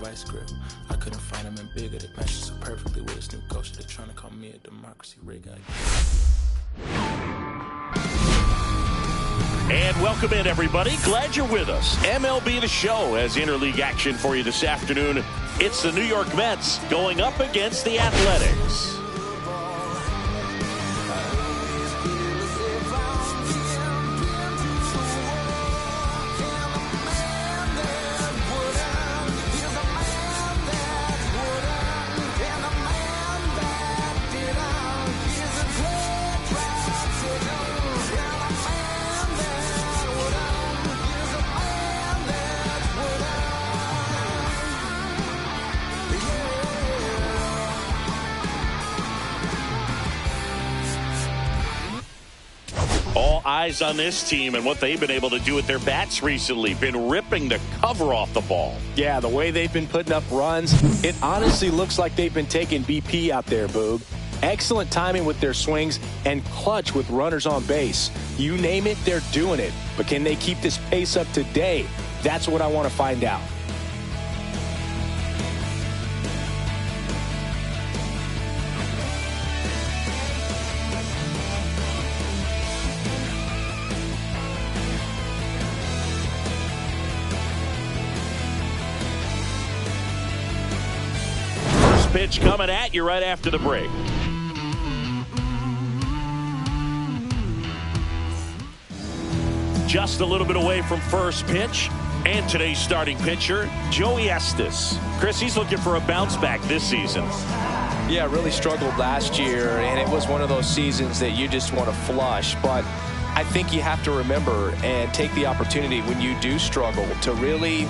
vice grip. I couldn't find him in bigger. That matches so perfectly with his new culture. They're trying to call me a democracy rig. And welcome in, everybody. Glad you're with us. MLB The Show has interleague action for you this afternoon. It's the New York Mets going up against the Athletics. All eyes on this team and what they've been able to do with their bats recently. Been ripping the cover off the ball. Yeah, the way they've been putting up runs, it honestly looks like they've been taking BP out there, Boog. Excellent timing with their swings and clutch with runners on base. You name it, they're doing it. But can they keep this pace up today? That's what I want to find out. Pitch coming at you right after the break. Just a little bit away from first pitch. And today's starting pitcher, Joey Estes. Chris, he's looking for a bounce back this season. Yeah, really struggled last year, and it was one of those seasons that you just want to flush. But I think you have to remember and take the opportunity when you do struggle to really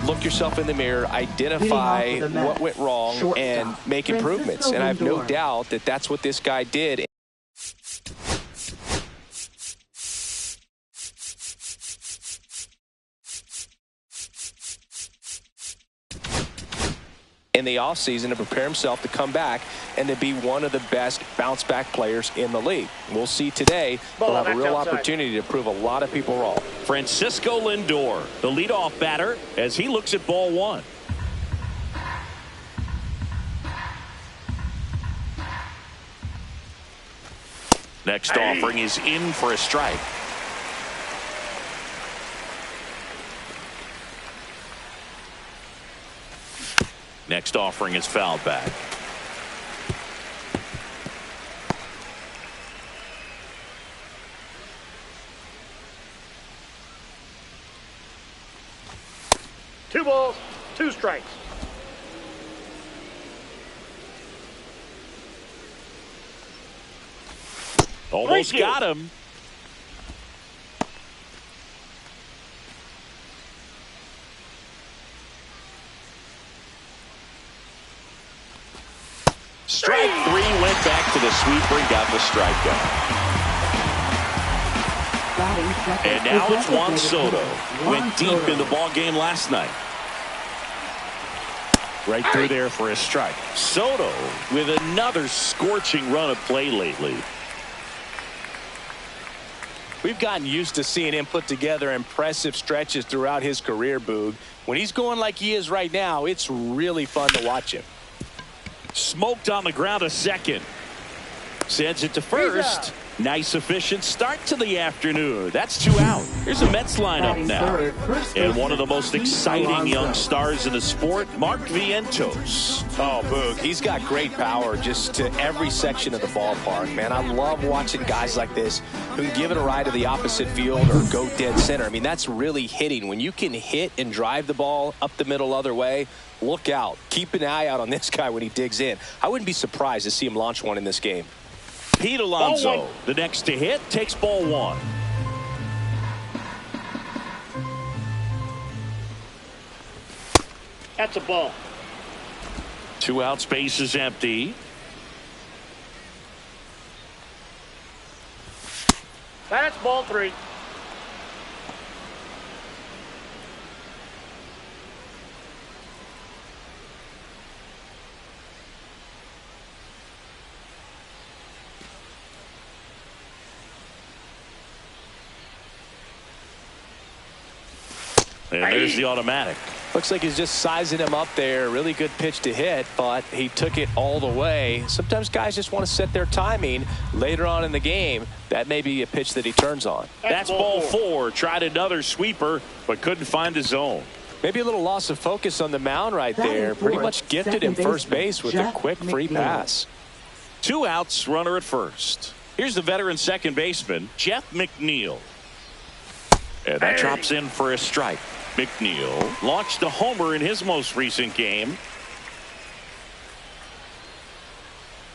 look yourself in the mirror, identify what went wrong, and make improvements. And I have no doubt that that's what this guy did. In the offseason to prepare himself to come back and to be one of the best bounce-back players in the league. We'll see today. He'll have a real opportunity to prove a lot of people wrong. Francisco Lindor, the leadoff batter, as he looks at ball one. Next offering is in for a strike. Next offering is fouled back. Two balls, two strikes. Almost got him. Strike three, went back to the sweeper and got the strikeout. And now it's Juan Soto. Went deep in the ball game last night. Right through there for a strike. Soto with another scorching run of play lately. We've gotten used to seeing him put together impressive stretches throughout his career, Boog. When he's going like he is right now, it's really fun to watch him. Smoked on the ground a second. Sends it to first. Nice efficient start to the afternoon. That's two out. Here's a Mets lineup now. And one of the most exciting young stars in the sport, Mark Vientos. Oh, Boog, he's got great power just to every section of the ballpark, man. I love watching guys like this who can give it a ride to the opposite field or go dead center. I mean, that's really hitting. When you can hit and drive the ball up the middle other way, look out. Keep an eye out on this guy when he digs in. I wouldn't be surprised to see him launch one in this game. Pete Alonso, the next to hit, takes ball one. That's a ball. Two out, space is empty. That's ball three. And there's the automatic. Looks like he's just sizing him up there. Really good pitch to hit, but he took it all the way. Sometimes guys just want to set their timing later on in the game. That may be a pitch that he turns on. That's ball 4. Tried another sweeper, but couldn't find the zone. Maybe a little loss of focus on the mound right there. Pretty much gifted him first base with a quick free pass. 2 outs, runner at first. Here's the veteran second baseman, Jeff McNeil. And that drops in for a strike. McNeil launched a homer in his most recent game.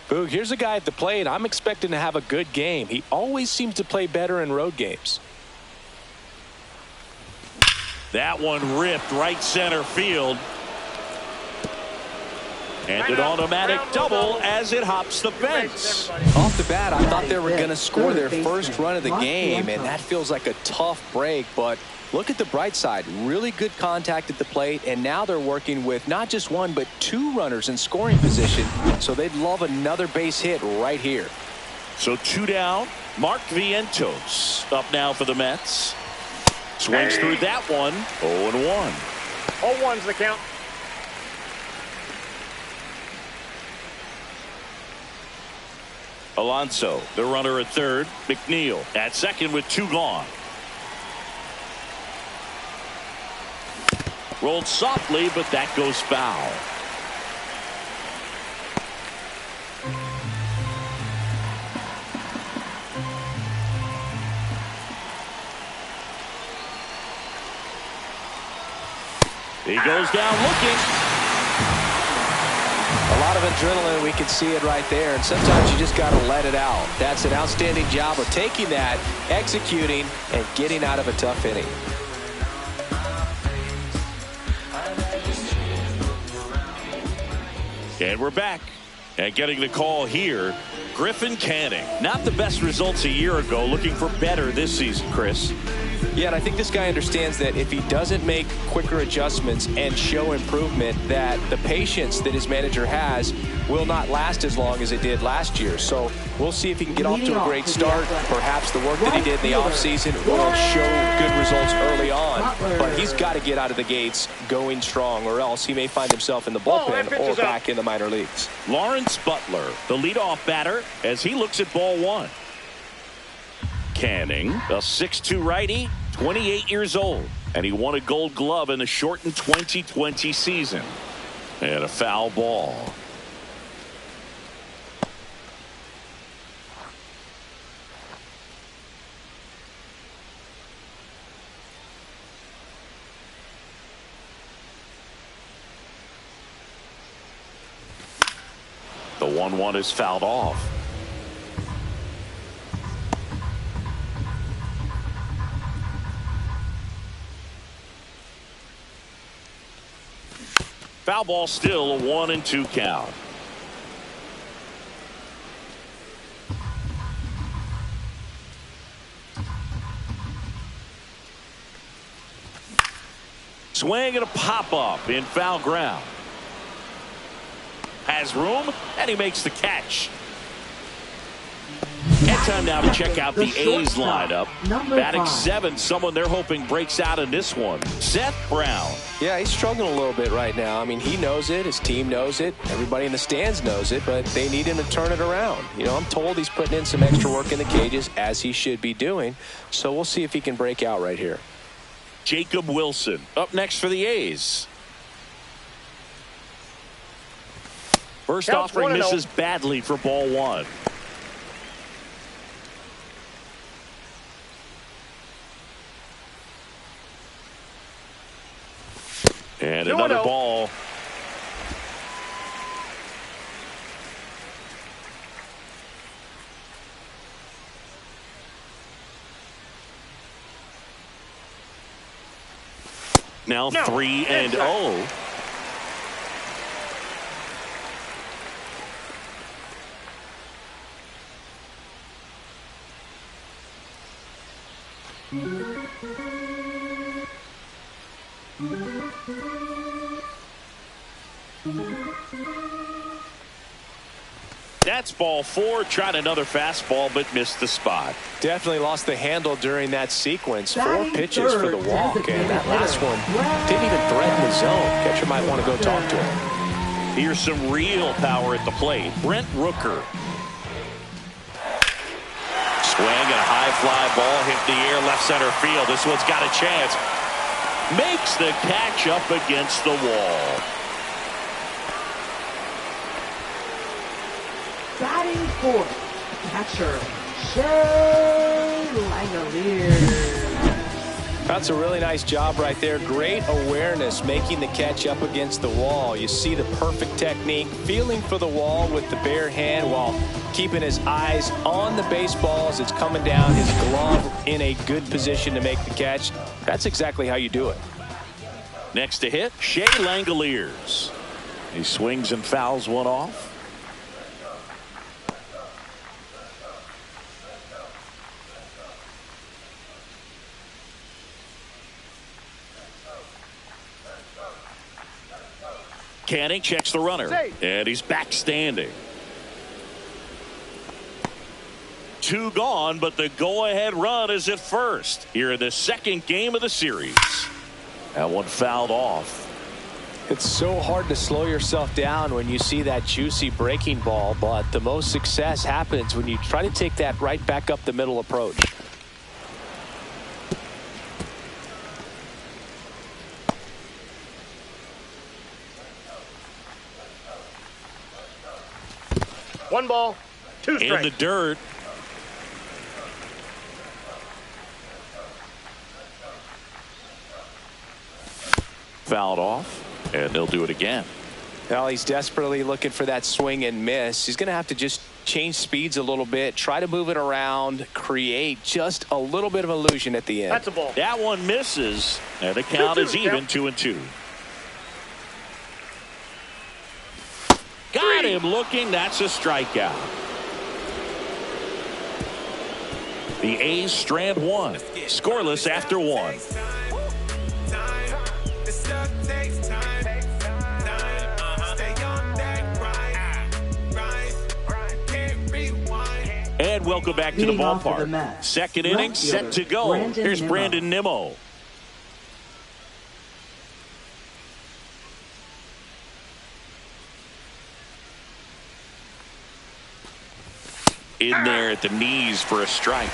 Boog, here's a guy at the plate. I'm expecting to have a good game. He always seems to play better in road games. That one ripped right center field. And an automatic double as it hops the fence. Off the bat, I thought they were going to score their first run of the game, and that feels like a tough break. But look at the bright side. Really good contact at the plate, and now they're working with not just 1 but 2 runners in scoring position, so they'd love another base hit right here. So 2 down. Mark Vientos up now for the Mets. Swings through that one. 0-1. 0-1's the count. Alonso, the runner at third. McNeil at second with 2 gone. Rolled softly, but that goes foul. He goes down looking. A lot of adrenaline, we can see it right there, and sometimes you just got to let it out. That's an outstanding job of taking that, executing, and getting out of a tough inning. And we're back. And getting the call here, Griffin Canning. Not the best results a year ago, looking for better this season, Chris. Yeah, and I think this guy understands that if he doesn't make quicker adjustments and show improvement, that the patience that his manager has will not last as long as it did last year. So we'll see if he can get off to a great start. Perhaps the work that he did in the offseason will show good results early on. But he's got to get out of the gates going strong, or else he may find himself in the bullpen or back in the minor leagues. Lawrence Butler, the leadoff batter, as he looks at ball 1. Canning, a 6'2" righty, 28 years old, and he won a Gold Glove in the shortened 2020 season. And a foul ball. The 1-1 is fouled off. Foul ball, still a 1-2 count. Swing and a pop-up in foul ground. Has room, and he makes the catch. And time now to check out the A's lineup. Batting 7th, someone they're hoping breaks out in this one. Seth Brown. Yeah, he's struggling a little bit right now. I mean, he knows it. His team knows it. Everybody in the stands knows it, but they need him to turn it around. You know, I'm told he's putting in some extra work in the cages, as he should be doing. So we'll see if he can break out right here. Jacob Wilson up next for the A's. First offering misses badly for ball 1. And another ball. Now 3-0. That's ball 4. Tried another fastball, but missed the spot. Definitely lost the handle during that sequence. 4 pitches for the walk, and that last one didn't even threaten the zone. Catcher might want to go talk to him. Here's some real power at the plate. Brent Rooker. Swing and a high fly ball hit the air left center field. This one's got a chance. Makes the catch up against the wall. Batting fourth, catcher Shea Langoliers. That's a really nice job right there. Great awareness, making the catch up against the wall. You see the perfect technique, feeling for the wall with the bare hand while keeping his eyes on the baseball as it's coming down, his glove in a good position to make the catch. That's exactly how you do it. Next to hit, Shea Langoliers. He swings and fouls one off. Canning checks the runner, and he's back standing. 2 gone, but the go-ahead run is at first here in the second game of the series. That one fouled off. It's so hard to slow yourself down when you see that juicy breaking ball, but the most success happens when you try to take that right back up the middle approach. One ball, 2 strikes. In the dirt. Fouled off, and they'll do it again. Well, he's desperately looking for that swing and miss. He's going to have to just change speeds a little bit, try to move it around, create just a little bit of illusion at the end. That's a ball. That one misses, and the count is even, 2-2. Got him looking. That's a strikeout. The A's strand 1. Scoreless after 1. And welcome back to the ballpark. Second inning set to go. Here's Brandon Nimmo. In there at the knees for a strike.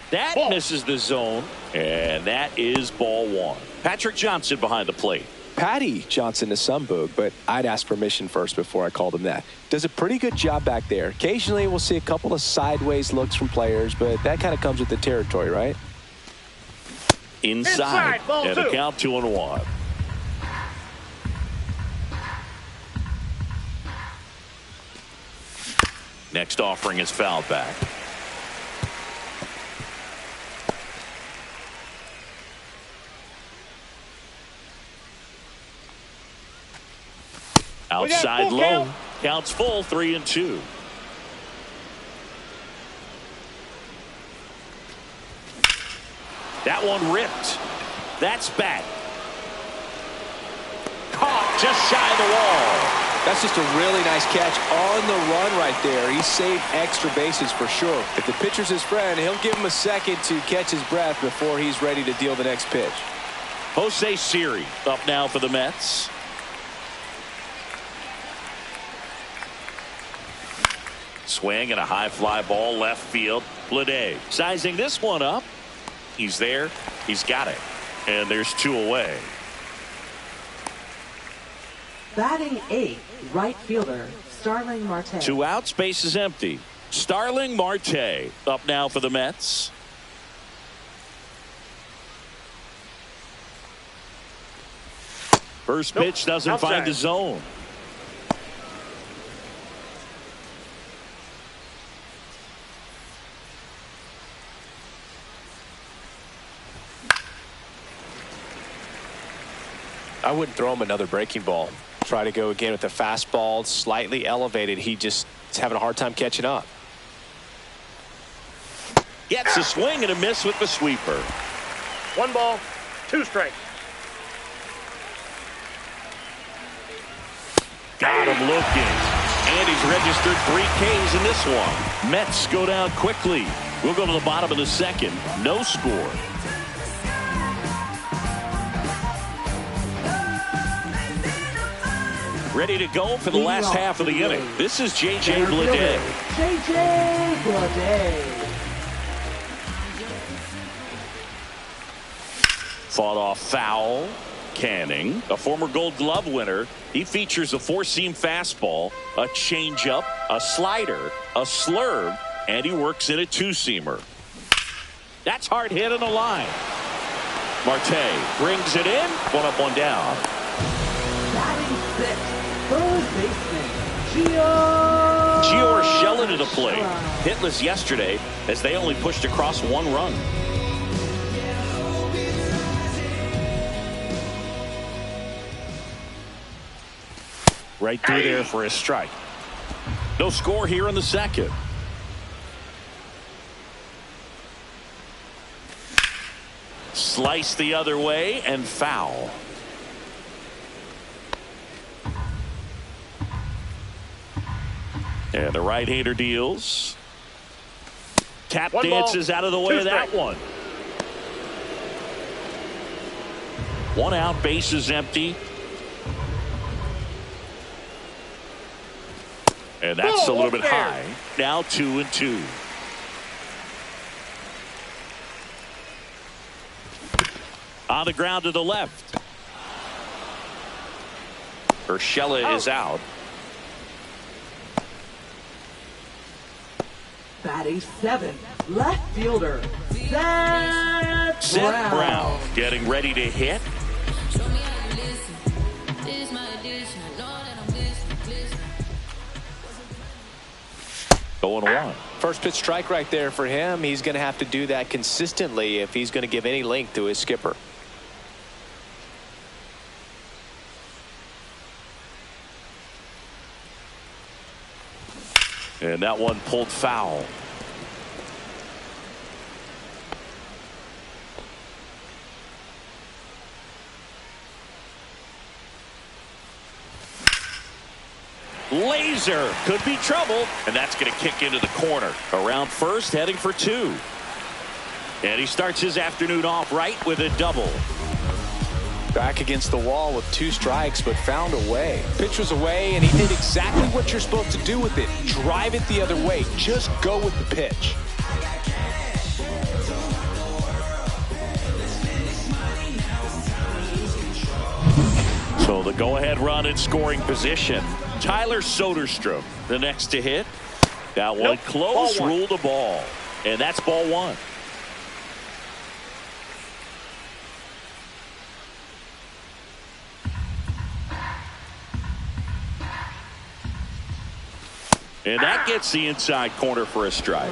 That misses the zone, and that is ball 1. Patrick Johnson behind the plate. Patty Johnson to some boog, but I'd ask permission first before I called him that. Does a pretty good job back there. Occasionally we'll see a couple of sideways looks from players, but that kind of comes with the territory, right? Inside and the count 2-1. Next offering is fouled back. Outside low. Counts full, 3-2. That one ripped. That's back. Caught just shy of the wall. That's just a really nice catch on the run right there. He saved extra bases for sure. If the pitcher's his friend, he'll give him a second to catch his breath before he's ready to deal the next pitch. Jose Siri up now for the Mets. Swing and a high fly ball left field. Bleday sizing this one up. He's there. He's got it. And there's 2 away. Batting 8th, right fielder Starling Marte. 2 outs, base is empty. Starling Marte up now for the Mets. First pitch doesn't find the zone. I wouldn't throw him another breaking ball. Try to go again with the fastball, slightly elevated. He just is having a hard time catching up. Gets a swing and a miss with the sweeper. 1 ball, 2 strikes. got him looking. And he's registered 3 Ks in this one. Mets go down quickly. We'll go to the bottom of the second. No score. Ready to go for the last half of the inning. This is J.J. Bleday. J.J. Bleday. Fought off foul. Canning, a former Gold Glove winner. He features a 4-seam fastball, a changeup, a slider, a slurve, and he works in a 2-seamer. That's hard hit on the line. Marte brings it in. 1 up, 1 down. Batting 6th, third baseman, Gio Urshela to the plate. Hitless yesterday as they only pushed across 1 run. Right through there for a strike. No score here in the second. Slice the other way and foul. And the right-hander deals. Tap dances out of the way of that one. 1 out, base is empty. And that's a little bit high. Now 2-2. On the ground to the left. Urshela is out. Batting 7th, left fielder, Seth Brown getting ready to hit. Going 1. First pitch strike right there for him. He's going to have to do that consistently if he's going to give any length to his skipper. And that one pulled foul. Laser could be trouble, and that's going to kick into the corner. Around first, heading for 2. And he starts his afternoon off right with a double. Back against the wall with 2 strikes, but found a way. Pitch was away, and he did exactly what you're supposed to do with it. Drive it the other way. Just go with the pitch. So the go-ahead run in scoring position. Tyler Soderstrom, the next to hit. That one close, ruled a ball. And that's ball 1. And that gets the inside corner for a strike.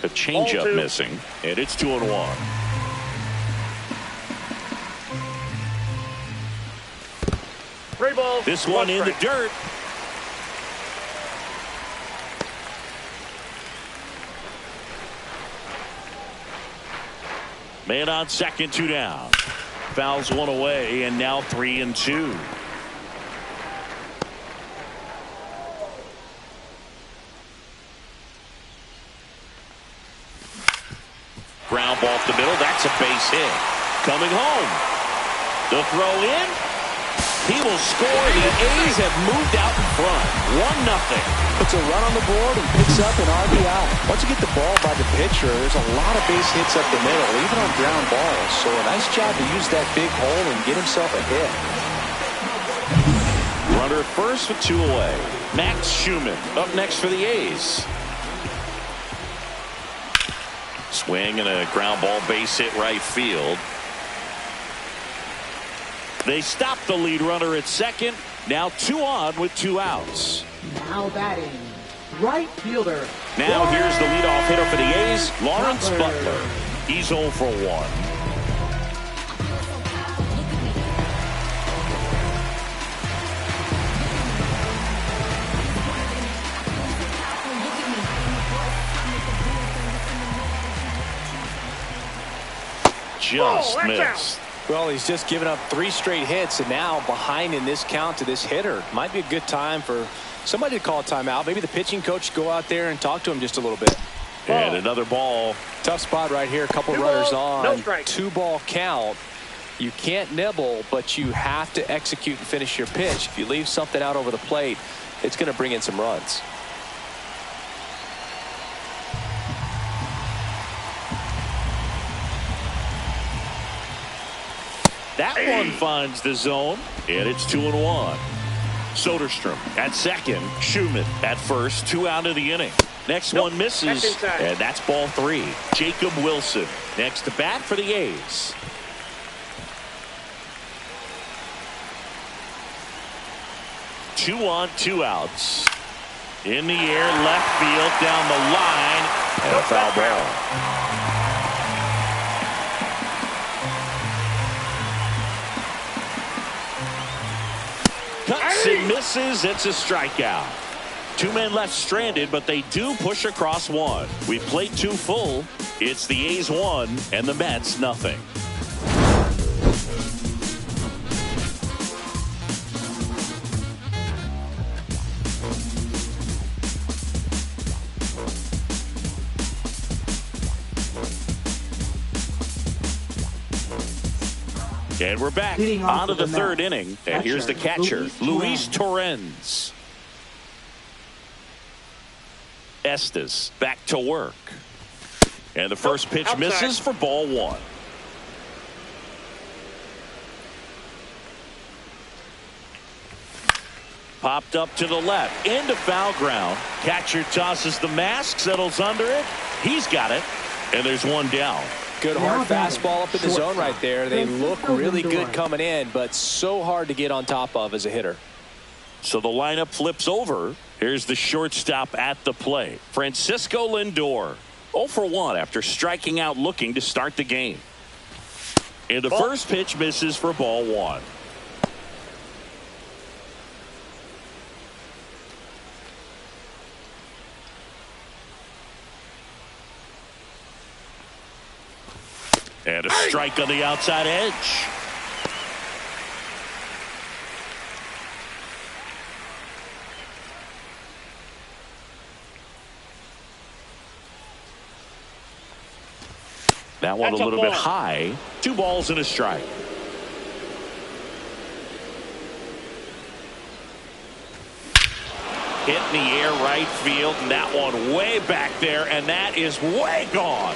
A changeup missing, and it's 2-1. This one in the dirt. Man on second, 2 down. Fouls 1 away, and now 3-2. Ground ball off the middle. That's a base hit. Coming home. The throw in. He will score. The A's have moved out in front. 1-0. Puts a run on the board and picks up an RBI. Once you get the ball by the pitcher, there's a lot of base hits up the middle, even on ground balls. So a nice job to use that big hole and get himself a hit. Runner first with 2 away. Max Schumann up next for the A's. Swing and a ground ball base hit right field. They stop the lead runner at second. Now 2 on with 2 outs. Now batting, right fielder. Now here's the leadoff hitter for the A's, Lawrence Butler. He's 0 for 1. Just missed. Well, he's just given up 3 straight hits, and now behind in this count to this hitter. Might be a good time for somebody to call a timeout. Maybe the pitching coach go out there and talk to him just a little bit. And another ball. Tough spot right here. A couple runners on. No strike. 2-ball count. You can't nibble, but you have to execute and finish your pitch. If you leave something out over the plate, it's going to bring in some runs. That one finds the zone, and it's 2-1. Soderstrom at second, Schumann at first, 2 out of the inning. Next one misses, and that's ball 3. Jacob Wilson next to bat for the A's. Two on, 2 outs. In the air, left field, down the line, and a foul ball. Cuts and misses. It's a strikeout. 2 men left stranded, but they do push across 1. We played 2 full. It's the A's 1 and the Mets nothing. And we're back on to the 3rd inning. And here's the catcher, Luis Torrens. Estes back to work. And the first pitch misses for ball 1. Popped up to the left into foul ground. Catcher tosses the mask, settles under it. He's got it. And there's 1 down. Good hard fastball up in the zone right there. They look really good coming in, but so hard to get on top of as a hitter. So the lineup flips over. Here's the shortstop at the plate, Francisco Lindor. 0 for 1 after striking out looking to start the game. And the first pitch misses for ball 1. And a strike on the outside edge. That one a little bit high. 2 balls and a strike. Hit in the air right field, and that one way back there, and that is way gone.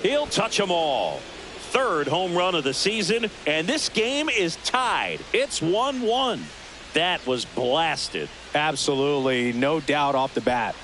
He'll touch them all. 3rd home run of the season, and this game is tied. It's 1-1. That was blasted. Absolutely, no doubt off the bat.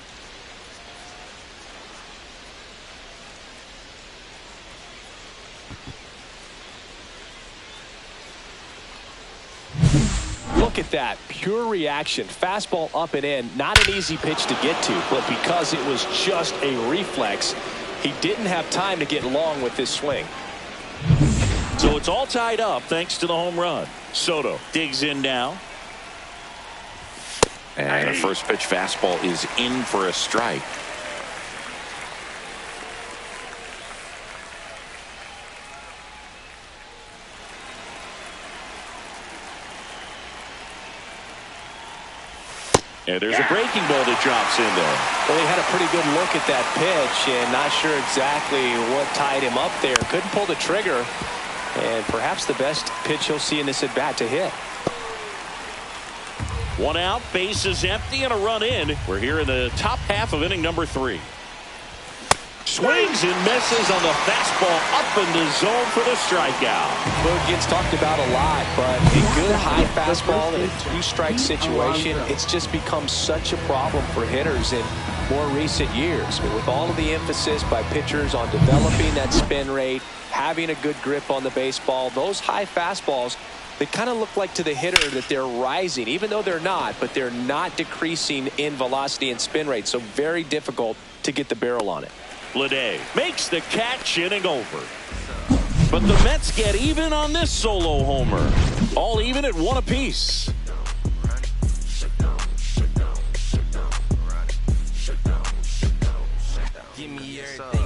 Look at that pure reaction. Fastball up and in. Not an easy pitch to get to, but because it was just a reflex, he didn't have time to get long with this swing. So it's all tied up thanks to the home run. Soto digs in now. And the first pitch fastball is in for a strike. And there's a breaking ball that drops in there. Well, he had a pretty good look at that pitch and not sure exactly what tied him up there. Couldn't pull the trigger. And perhaps the best pitch he'll see in this at bat to hit. 1 out, bases empty, and a run in. We're here in the top half of inning number 3. Swings and misses on the fastball up in the zone for the strikeout. Well, it gets talked about a lot, but a good high fastball in a 2-strike situation, it's just become such a problem for hitters in more recent years. But with all of the emphasis by pitchers on developing that spin rate, having a good grip on the baseball, those high fastballs, they kind of look like to the hitter that they're rising, even though they're not, but they're not decreasing in velocity and spin rate. So very difficult to get the barrel on it. Lede makes the catch, inning over. But the Mets get even on this solo homer. All even at 1 apiece. Give me everything.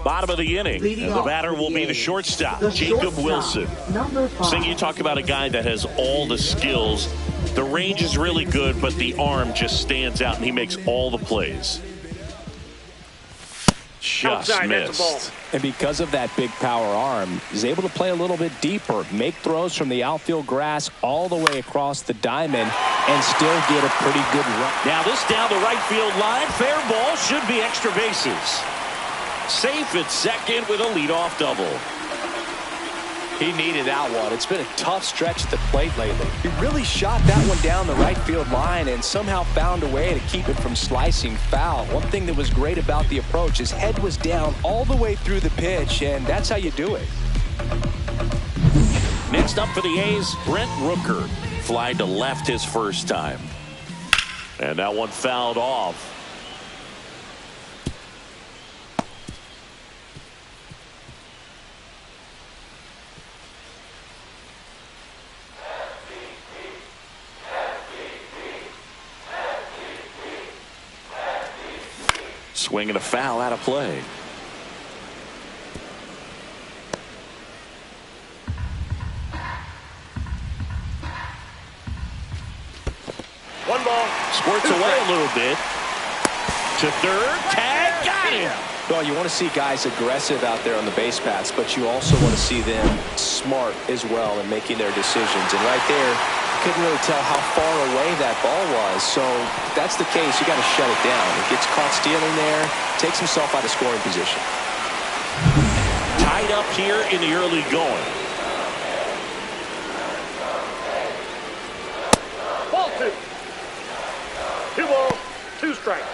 Bottom of the inning, Leading and the off batter for the will be the A's, shortstop, the Jacob shortstop, Wilson. number 5. Sing, you talk about a guy that has all the skills. The range is really good, but the arm just stands out, and he makes all the plays. Just Outside, that's a ball. missed. And because of that big power arm, he's able to play a little bit deeper, make throws from the outfield grass all the way across the diamond, and still get a pretty good run. Now this down the right field line. Fair ball, should be extra bases. Safe at second with a leadoff double. He needed that one. It's been a tough stretch at the plate lately. He really shot that one down the right field line and somehow found a way to keep it from slicing foul. One thing that was great about the approach, his head was down all the way through the pitch, and that's how you do it. Next up for the A's, Brent Rooker. Fly to left his first time. And that one fouled off. Swing and a foul out of play. One ball. Squirts away a little bit. To third. Tag. Got him. Well, you want to see guys aggressive out there on the base paths, but you also want to see them smart as well in making their decisions. And right there, couldn't really tell how far away that ball was. So if that's the case, you got to shut it down. He gets caught stealing there, takes himself out of scoring position. Tied up here in the early going. Ball 2. 2 balls, 2 strikes.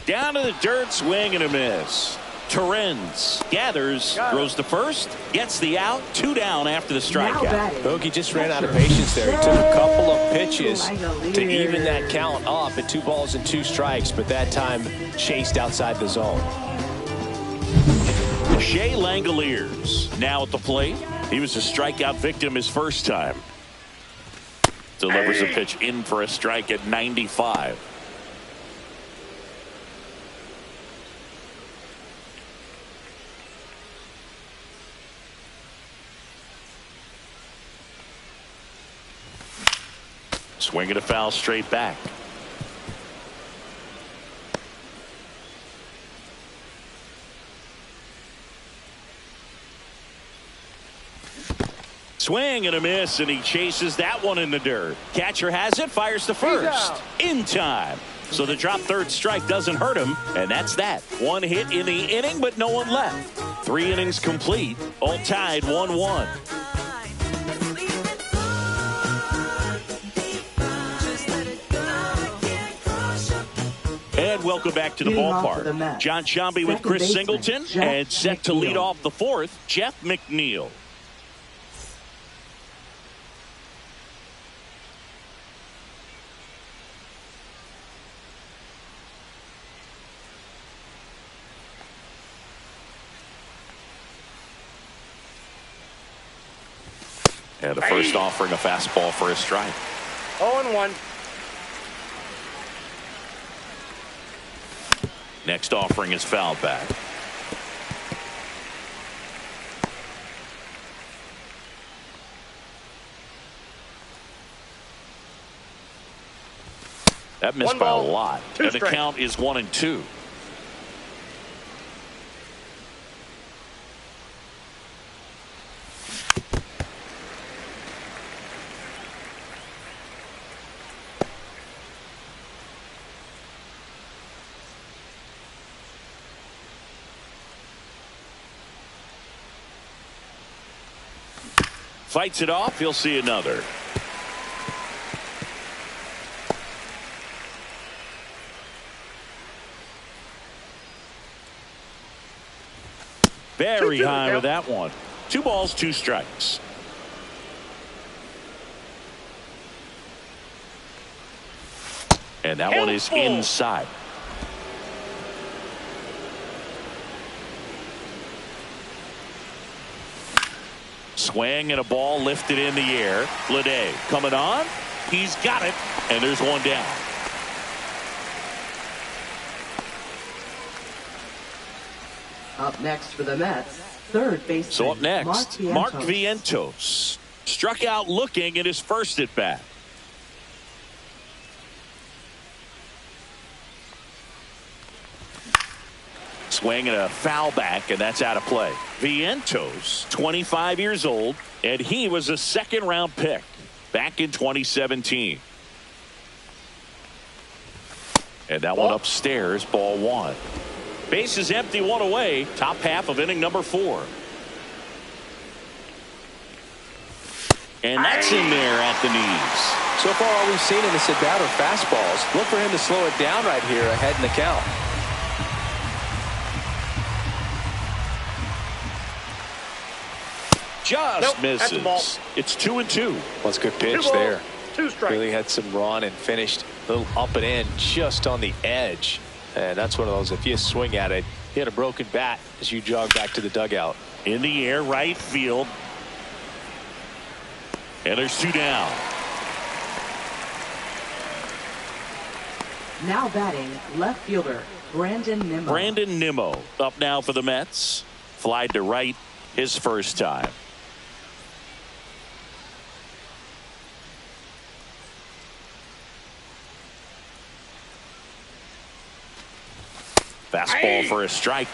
Down to the dirt, swing and a miss. Torrens gathers, throws to first, gets the out, 2 down after the strikeout. Bogey just ran out of patience there. He took a couple of pitches to even that count up at 2 balls and 2 strikes, but that time chased outside the zone. Shea Langoliers now at the plate. He was a strikeout victim his first time. Delivers a pitch in for a strike at 95. Swing and a foul straight back. Swing and a miss, and he chases that one in the dirt. Catcher has it, fires to first. In time. So the drop third strike doesn't hurt him, and that's that. 1 hit in the inning, but no one left. 3 innings complete, all tied 1-1. And welcome back to the ballpark. John Sciambi with Chris Singleton, and set to lead off the 4th, Jeff McNeil. And the first offering a fastball for a strike. 0-1. Next offering is fouled back. That missed by a lot. And the count is 1-2. Fights it off. He'll see another. Very high with that one. 2 balls, 2 strikes. And that one is inside. Swing and a ball lifted in the air. Lede coming on. He's got it. And there's one down. Up next for the Mets, third baseman. So up next, Mark Vientos. Vientos. Struck out looking in his first at bat. Swing and a foul back, and that's out of play. Vientos, 25 years old, and he was a second-round pick back in 2017. And that one upstairs, ball one. Base is empty, one away. Top half of inning number 4. And that's in there at the knees. So far, all we've seen in this at-bat are fastballs. Look for him to slow it down right here ahead in the count. Just That's a ball. misses. It's 2-2. Well, it's a good pitch 2 balls, there. 2 strikes. Really had some run and finished a little up and in just on the edge. And that's one of those, if you swing at it, you had a broken bat as you jog back to the dugout. In the air, right field. And there's 2 down. Now batting, left fielder, Brandon Nimmo. Brandon Nimmo up now for the Mets. Flied to right his first time. Fastball for a strike.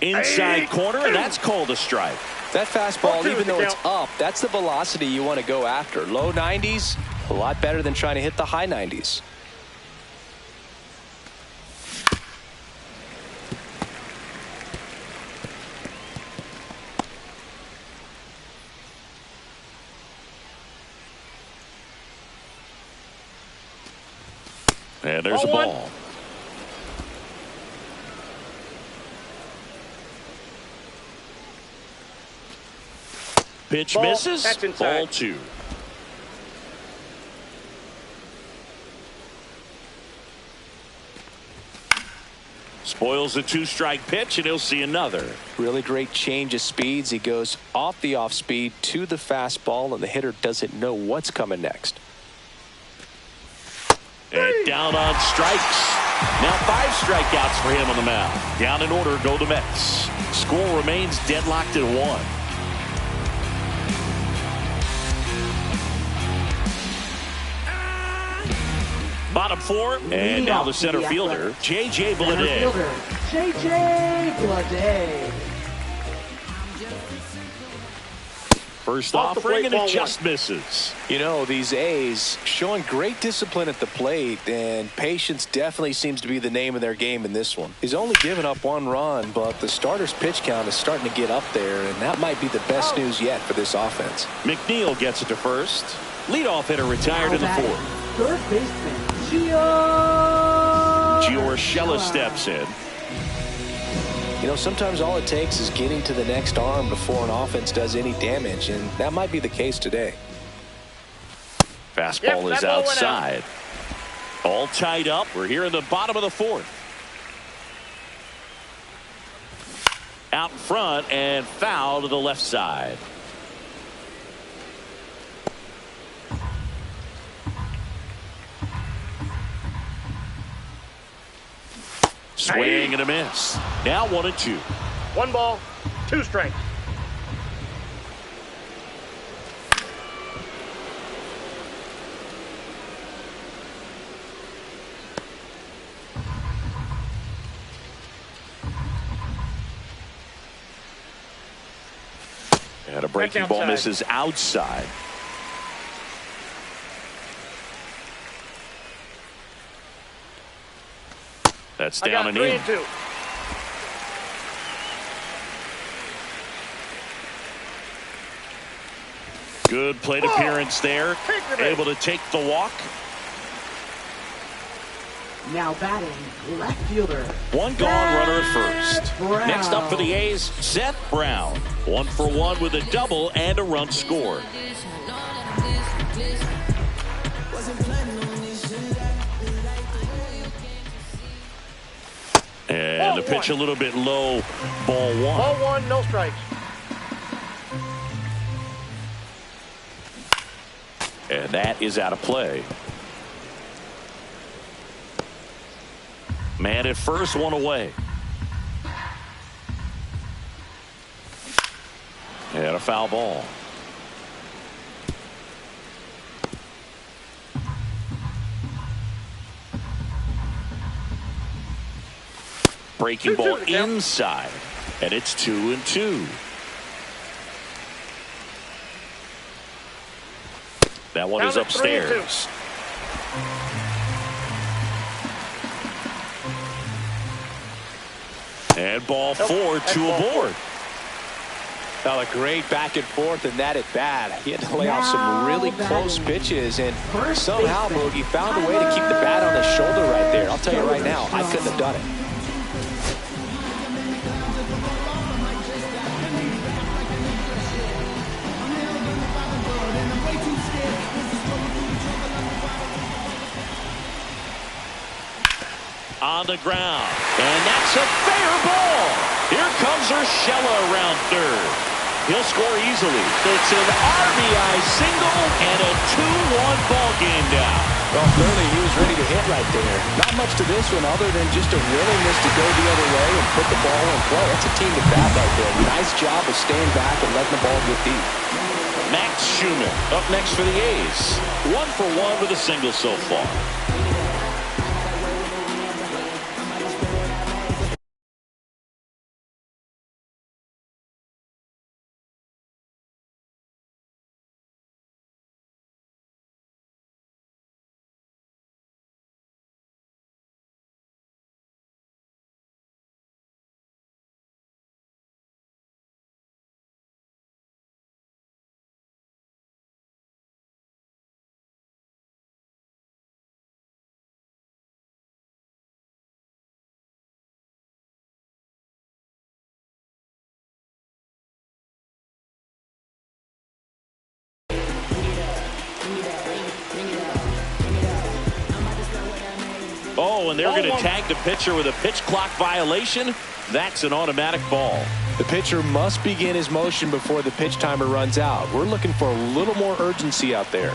Inside corner, and that's called a strike. That fastball, 4-2 even though it's count. up, that's the velocity you want to go after. Low 90s, a lot better than trying to hit the high 90s. And there's a Ball one. ball. Pitch Ball. misses. That's inside. Ball 2. Spoils a 2-strike pitch, and he'll see another. Really great change of speeds. He goes off the off speed to the fastball, and the hitter doesn't know what's coming next. And down on strikes. Now 5 strikeouts for him on the mound. Down in order go the Mets. Score remains deadlocked at 1. Bottom 4, and now the center fielder, J.J. Center Bleday. fielder, J.J. Bleday. First Off the offering, plate, and it ball just misses. You know, these A's showing great discipline at the plate, and patience definitely seems to be the name of their game in this one. He's only given up 1 run, but the starter's pitch count is starting to get up there, and that might be the best news yet for this offense. McNeil gets it to first. Leadoff hitter retired in the 4th. Third baseman, Gio Urshela steps in. You know, sometimes all it takes is getting to the next arm before an offense does any damage, and that might be the case today. Fastball Yep, is that ball went out. outside. All tied up. We're here in the bottom of the 4th. Out in front and foul to the left side. Swing and a miss. Now 1-2. 1 ball, 2 strikes. And a breaking Back ball outside. misses outside. That's I down got and 3 in. and 2. Good plate appearance there. Take the base. Able to take the walk. now batting, left fielder. 1 gone, runner at first. Brown. Next up for the A's, Seth Brown. 1 for 1 with a double and a run scored. And the pitch a little bit low, ball one. Ball one, no strikes. And that is out of play. Man at first, one away. And a foul ball. Breaking ball inside, and it's 2-2. That one is upstairs. And ball four, two aboard. Now a great back and forth in that at bat. He had to lay off some really close pitches, and somehow Boogie found a way to keep the bat on his shoulder right there. I'll tell you right now, I couldn't have done it. On the ground, and that's a fair ball. Here comes Urshela around third. He'll score easily. It's an RBI single and a 2-1 ball game now. Well, clearly he was ready to hit right there. Not much to this one other than just a willingness to go the other way and put the ball in play. That's a team at bat right there. Nice job of staying back and letting the ball get deep. Max Schumann up next for the A's. 1 for 1 with a single so far. Oh, and they're going to tag the pitcher with a pitch clock violation. That's an automatic ball. The pitcher must begin his motion before the pitch timer runs out. We're looking for a little more urgency out there.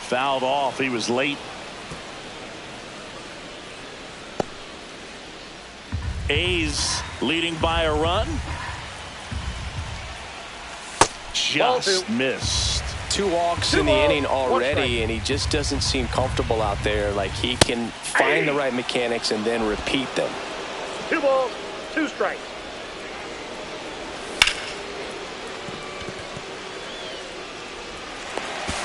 Fouled off. He was late. A's leading by a run. Just missed. 2 walks in the inning already, and he just doesn't seem comfortable out there. Like he can find the right mechanics and then repeat them. 2 balls, 2 strikes.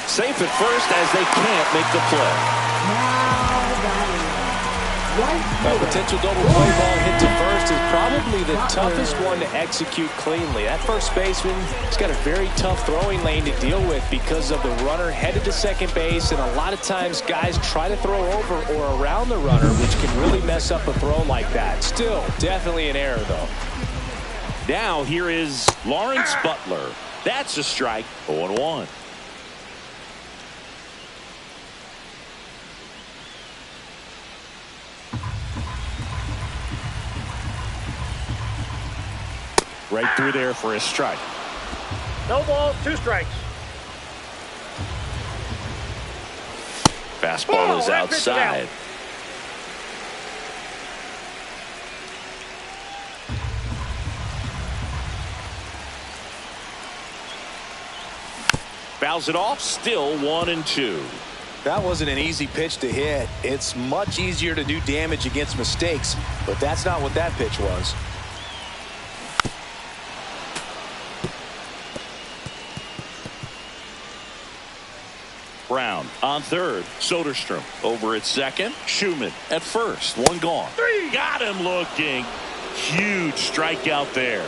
Safe at first as they can't make the play. A potential double play ball hit to first is probably the toughest one to execute cleanly. That first baseman has got a very tough throwing lane to deal with because of the runner headed to second base, and a lot of times guys try to throw over or around the runner, which can really mess up a throw like that. Still, definitely an error, though. Now here is Lawrence Butler. That's a strike. 0-1. Right through there for a strike. No balls, 2 strikes. Fastball is outside. Fouls it off. Still 1-2. That wasn't an easy pitch to hit. It's much easier to do damage against mistakes, but that's not what that pitch was. Brown on third. Soderstrom over at second. Schumann at first. 1 gone. 3. Got him looking. Huge strikeout there.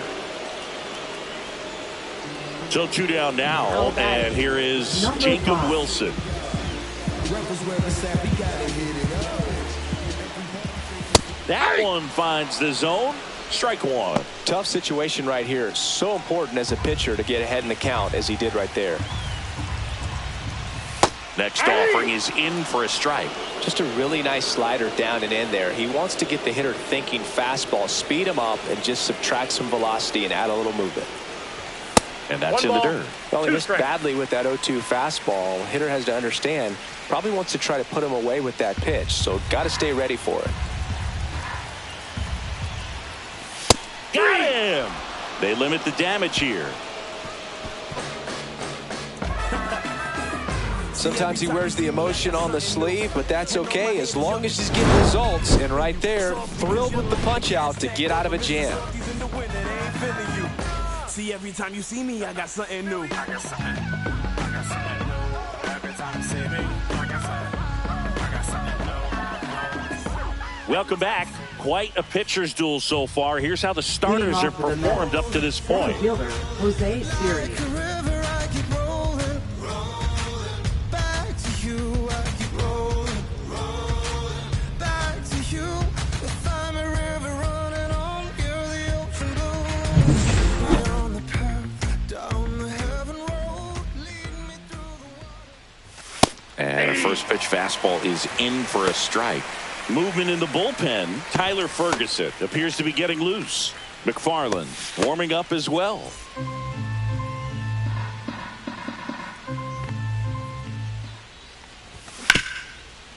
So 2 down now. And here is Jacob Wilson. That one finds the zone. Strike 1. Tough situation right here. So important as a pitcher to get ahead in the count as he did right there. Next offering is in for a strike. Just a really nice slider down and in there. He wants to get the hitter thinking fastball, speed him up, and just subtract some velocity and add a little movement. And that's One in the ball, dirt. Well, he two missed strikes. badly with that 0-2 fastball. The hitter has to understand, probably wants to try to put him away with that pitch, so got to stay ready for it. Got him! They limit the damage here. Sometimes he wears the emotion on the sleeve, but that's okay as long as he's getting results. And right there, thrilled with the punch out to get out of a jam. See, every time you see me, I got something new. Welcome back. Quite a pitcher's duel so far. Here's how the starters have performed up to this point. Fielder, Jose Siri. And a first pitch fastball is in for a strike. Movement in the bullpen. Tyler Ferguson appears to be getting loose. McFarland warming up as well.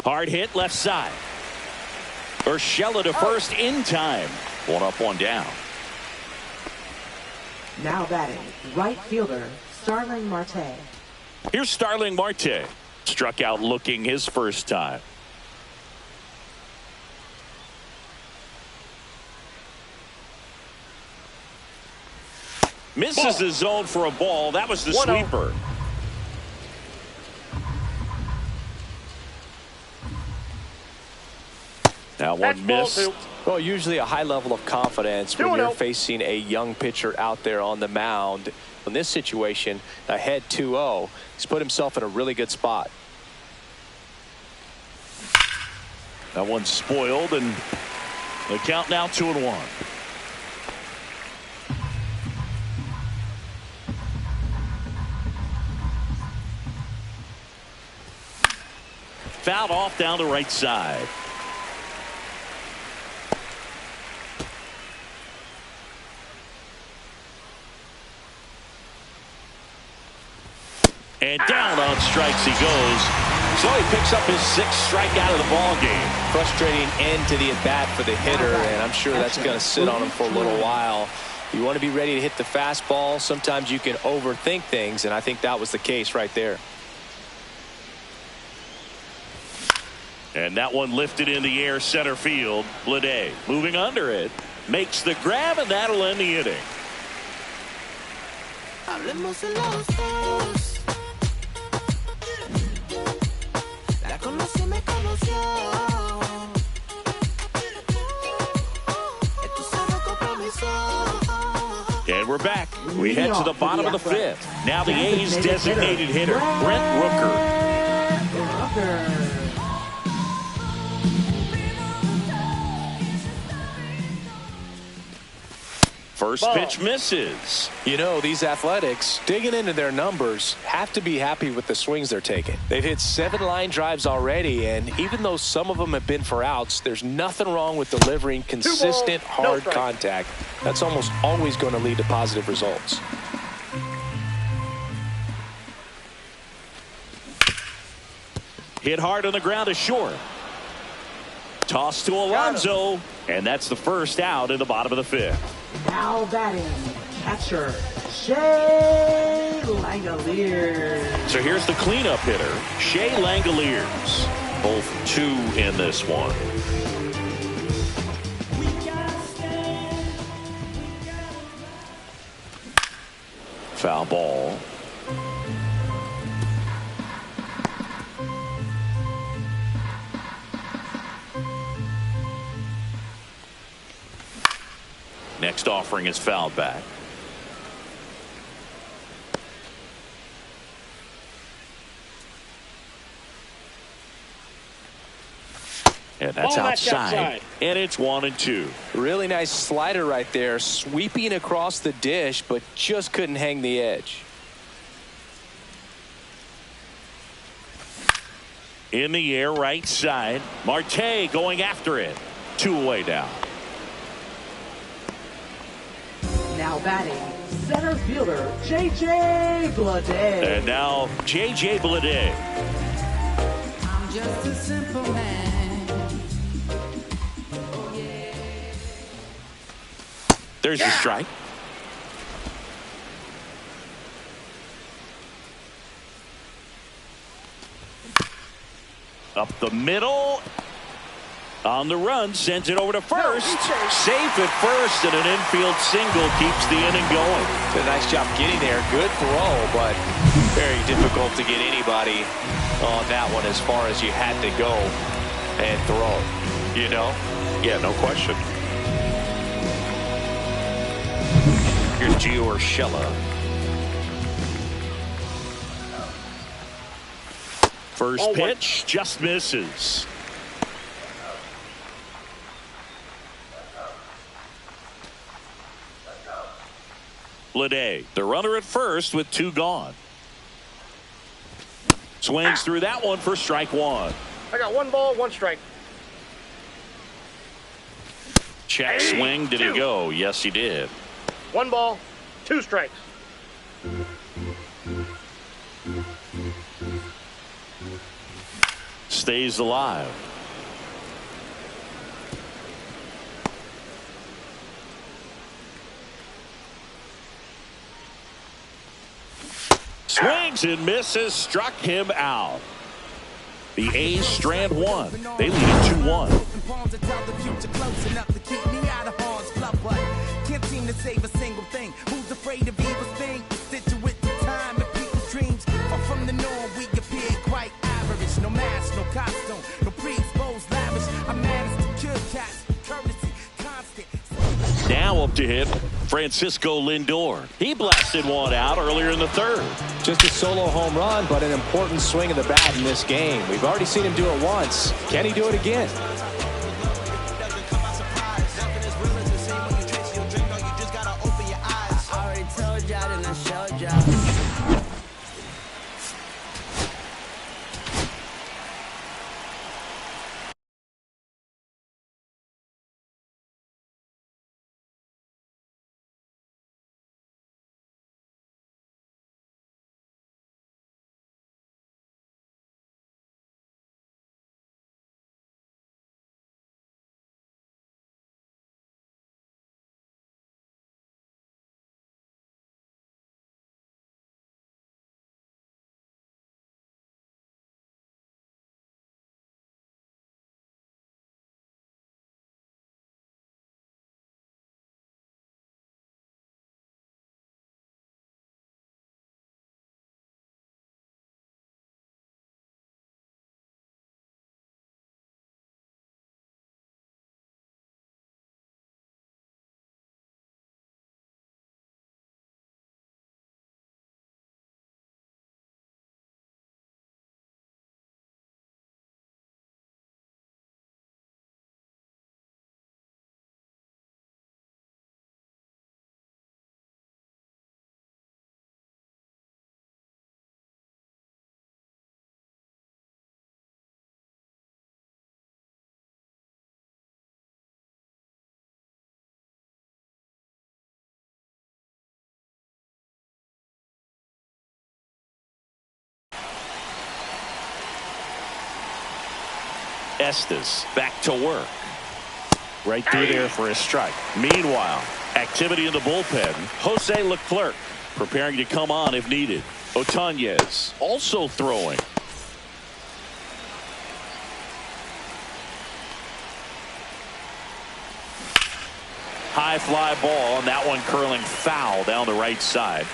Hard hit left side. Urshela to first in time. One up, one down. Now batting, right fielder, Starling Marte. Here's Starling Marte. Struck out looking his first time. Misses the zone for a ball. That was the 1-0. sweeper. That one That's ball missed. two. Well, usually a high level of confidence when 2-0. you're facing a young pitcher out there on the mound. In this situation, ahead 2-0, he's put himself in a really good spot. That one's spoiled, and the count now 2-1. Fouled off down the right side. And down on strikes he goes. So he picks up his sixth strikeout of the ball game. Frustrating end to the at-bat for the hitter, and I'm sure that's going to sit on him for a little while. You want to be ready to hit the fastball. Sometimes you can overthink things, and I think that was the case right there. And that one lifted in the air center field. Bleday moving under it. Makes the grab, and that'll end the inning. And we're back. We head to the bottom of the fifth. Now the A's designated hitter, Brent Rooker. First pitch misses. You know, these Athletics, digging into their numbers, have to be happy with the swings they're taking. They've hit 7 line drives already, and even though some of them have been for outs, there's nothing wrong with delivering consistent, hard contact. That's almost always going to lead to positive results. Hit hard on the ground to short. Toss to Alonso, and that's the first out in the bottom of the fifth. Now batting, catcher, Shea Langoliers. So here's the cleanup hitter, Shea Langoliers. Both 2 in this one. Foul ball. Next offering is fouled back. And that's outside. And it's 1-2. Really nice slider right there, sweeping across the dish, but just couldn't hang the edge. In the air, right side. Marte going after it. 2 away now. Now batting, center fielder J.J. Bleday. And now J.J. Bleday. I'm just a simple man. Oh, yeah. There's the strike. Up the middle. On the run, sends it over to first. Safe at first, and an infield single keeps the inning going. Did a nice job getting there. Good throw, but very difficult to get anybody on that one as far as you had to go and throw. You know? Yeah, no question. Here's Gio Urshela. First pitch just misses. Bleday, the runner at first with 2 gone. Swings through that one for strike 1. I got 1 ball, 1 strike. Check swing. Did he go? Yes, he did. 1 ball, 2 strikes. Stays alive. Swings and misses, struck him out. The A's strand 1. They lead it 2-1. Can't seem to save a single thing. Who's afraid of evil thing? Situate the time and people's dreams. Or from the norm, we appear quite average. No mask, no costume, no pre-exposed lavish. I managed to kill cats, courtesy, constant. Now up to hit Francisco Lindor. He blasted one out earlier in the 3rd. Just a solo home run, but an important swing of the bat in this game. We've already seen him do it once. Can he do it again? Estes back to work. Right through there for a strike. Meanwhile, activity in the bullpen. Jose Leclerc preparing to come on if needed. Otañez also throwing. High fly ball, and that one curling foul down the right side.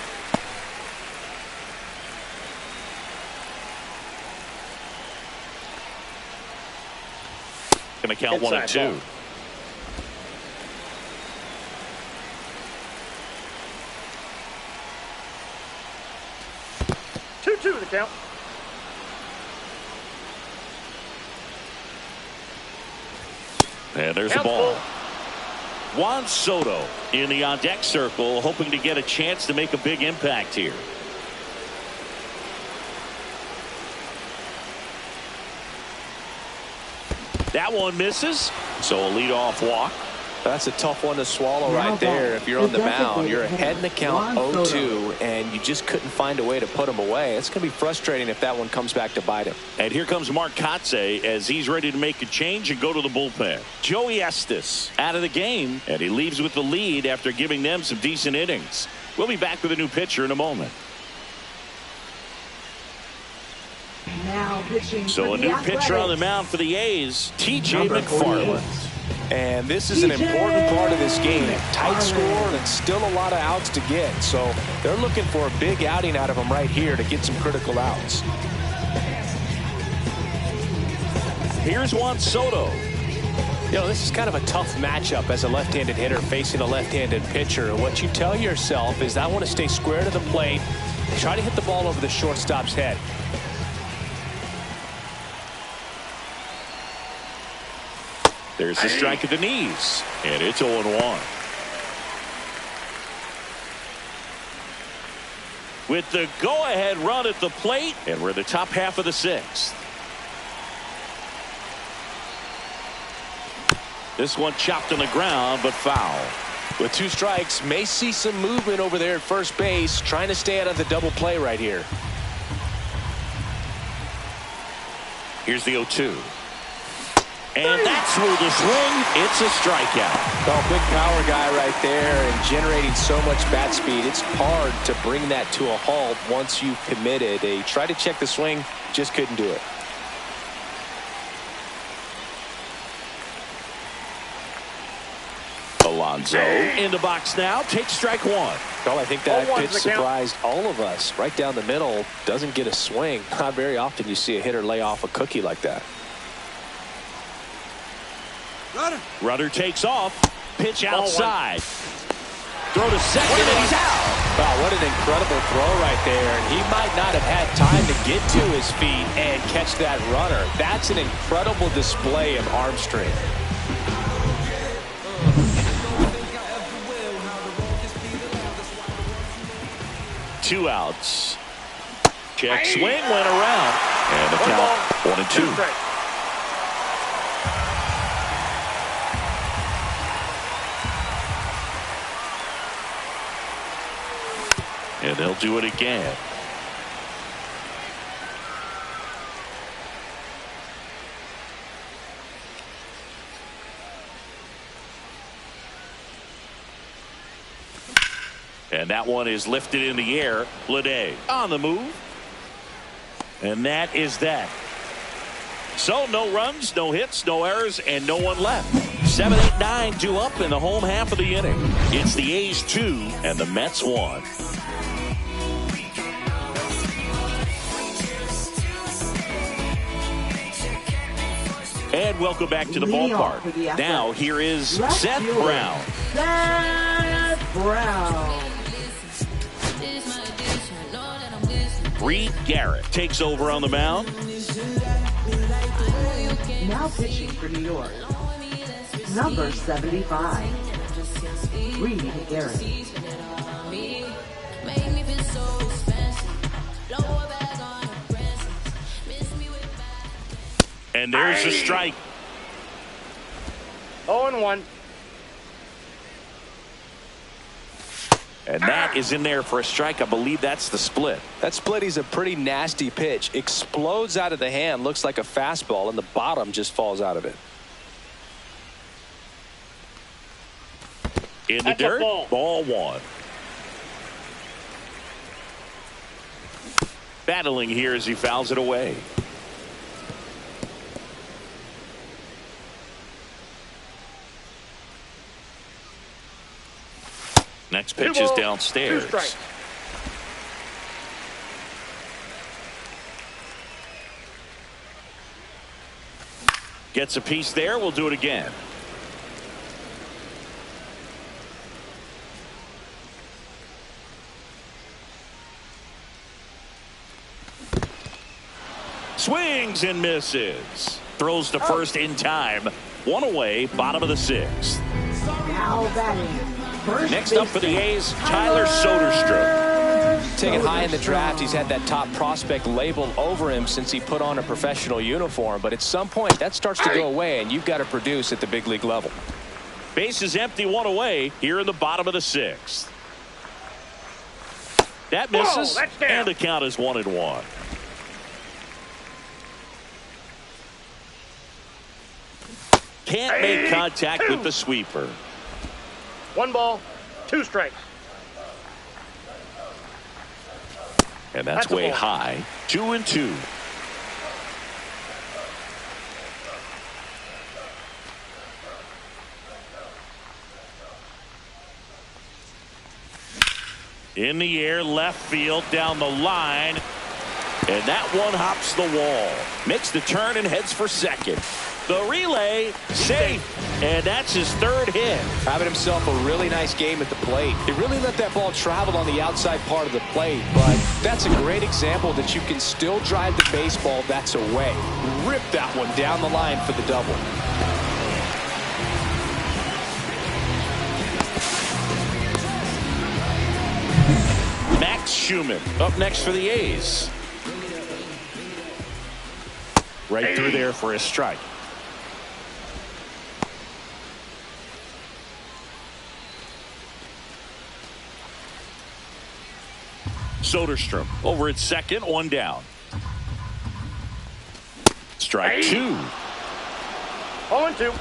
Going to count 1-2. Two the count. And there's the ball. Juan Soto in the on-deck circle, hoping to get a chance to make a big impact here. That one misses, so a leadoff walk. That's a tough one to swallow right there. If you're on the mound, you're ahead in the count 0-2, and you just couldn't find a way to put him away. It's going to be frustrating if that one comes back to bite him. And here comes Mark Kotze as he's ready to make a change and go to the bullpen. Joey Estes out of the game, and he leaves with the lead after giving them some decent innings. We'll be back with a new pitcher in a moment. Now pitching So a new pitcher on the mound for the A's, T.J. McFarland. And this is an important part of this game. Tight score and still a lot of outs to get. So they're looking for a big outing out of him right here to get some critical outs. Here's Juan Soto. You know, this is kind of a tough matchup as a left-handed hitter facing a left-handed pitcher. And what you tell yourself is, I want to stay square to the plate, try to hit the ball over the shortstop's head. There's the strike at the knees, and it's 0-1. With the go-ahead run at the plate, and we're in the top half of the sixth. This one chopped on the ground, but foul. With 2 strikes, may see some movement over there at first base, trying to stay out of the double play right here. Here's the 0-2. And that's through the swing. It's a strikeout. Oh, big power guy right there, and generating so much bat speed. It's hard to bring that to a halt once you've committed. They tried to check the swing, just couldn't do it. Alonso in the box now. Takes strike 1. Well, I think that pitch surprised all of us. Right down the middle, doesn't get a swing. Not very often you see a hitter lay off a cookie like that. Rudder takes off. Pitch outside. Throw to second, and he's out. Wow, what an incredible throw right there. And he might not have had time to get to his feet and catch that runner. That's an incredible display of arm strength. Two outs. Check swing went around. And the count 1-2. And they'll do it again. And that one is lifted in the air. Lede on the move. And that is that. So no runs, no hits, no errors, and no one left. 7, 8, 9 due up in the home half of the inning. It's the A's 2 and the Mets 1. And welcome back to the ballpark. Now here is Seth Brown. Seth Brown. Reed Garrett takes over on the mound. Now pitching for New York. Number 75. Reed Garrett. And there's a strike. 0-1. And that is in there for a strike. I believe that's the split. That split is a pretty nasty pitch. Explodes out of the hand. Looks like a fastball, and the bottom just falls out of it. In the dirt. Ball 1. Battling here as he fouls it away. Next pitch is downstairs. 2 strikes. Gets a piece there. We'll do it again. Swings and misses. Throws to first in time. 1 away, bottom of the 6th. Now batting. Next up for the A's, Tyler Soderstrom. taken high in the draft. He's had that top prospect label over him since he put on a professional uniform. But at some point, that starts to go away, and you've got to produce at the big league level. Base is empty, one away here in the bottom of the 6th. That misses, and the count is 1-1. Can't make contact with the sweeper. 1 ball, 2 strikes. And that's way high. 2-2. In the air, left field, down the line. And that one hops the wall. Makes the turn and heads for second. The relay, safe. And that's his 3rd hit. Having himself a really nice game at the plate. He really let that ball travel on the outside part of the plate. But that's a great example that you can still drive the baseball that's away. Rip that one down the line for the double. Max Schumann up next for the A's. Right through there for a strike. Soderstrom over at second, 1 down. Strike 2. 0-2.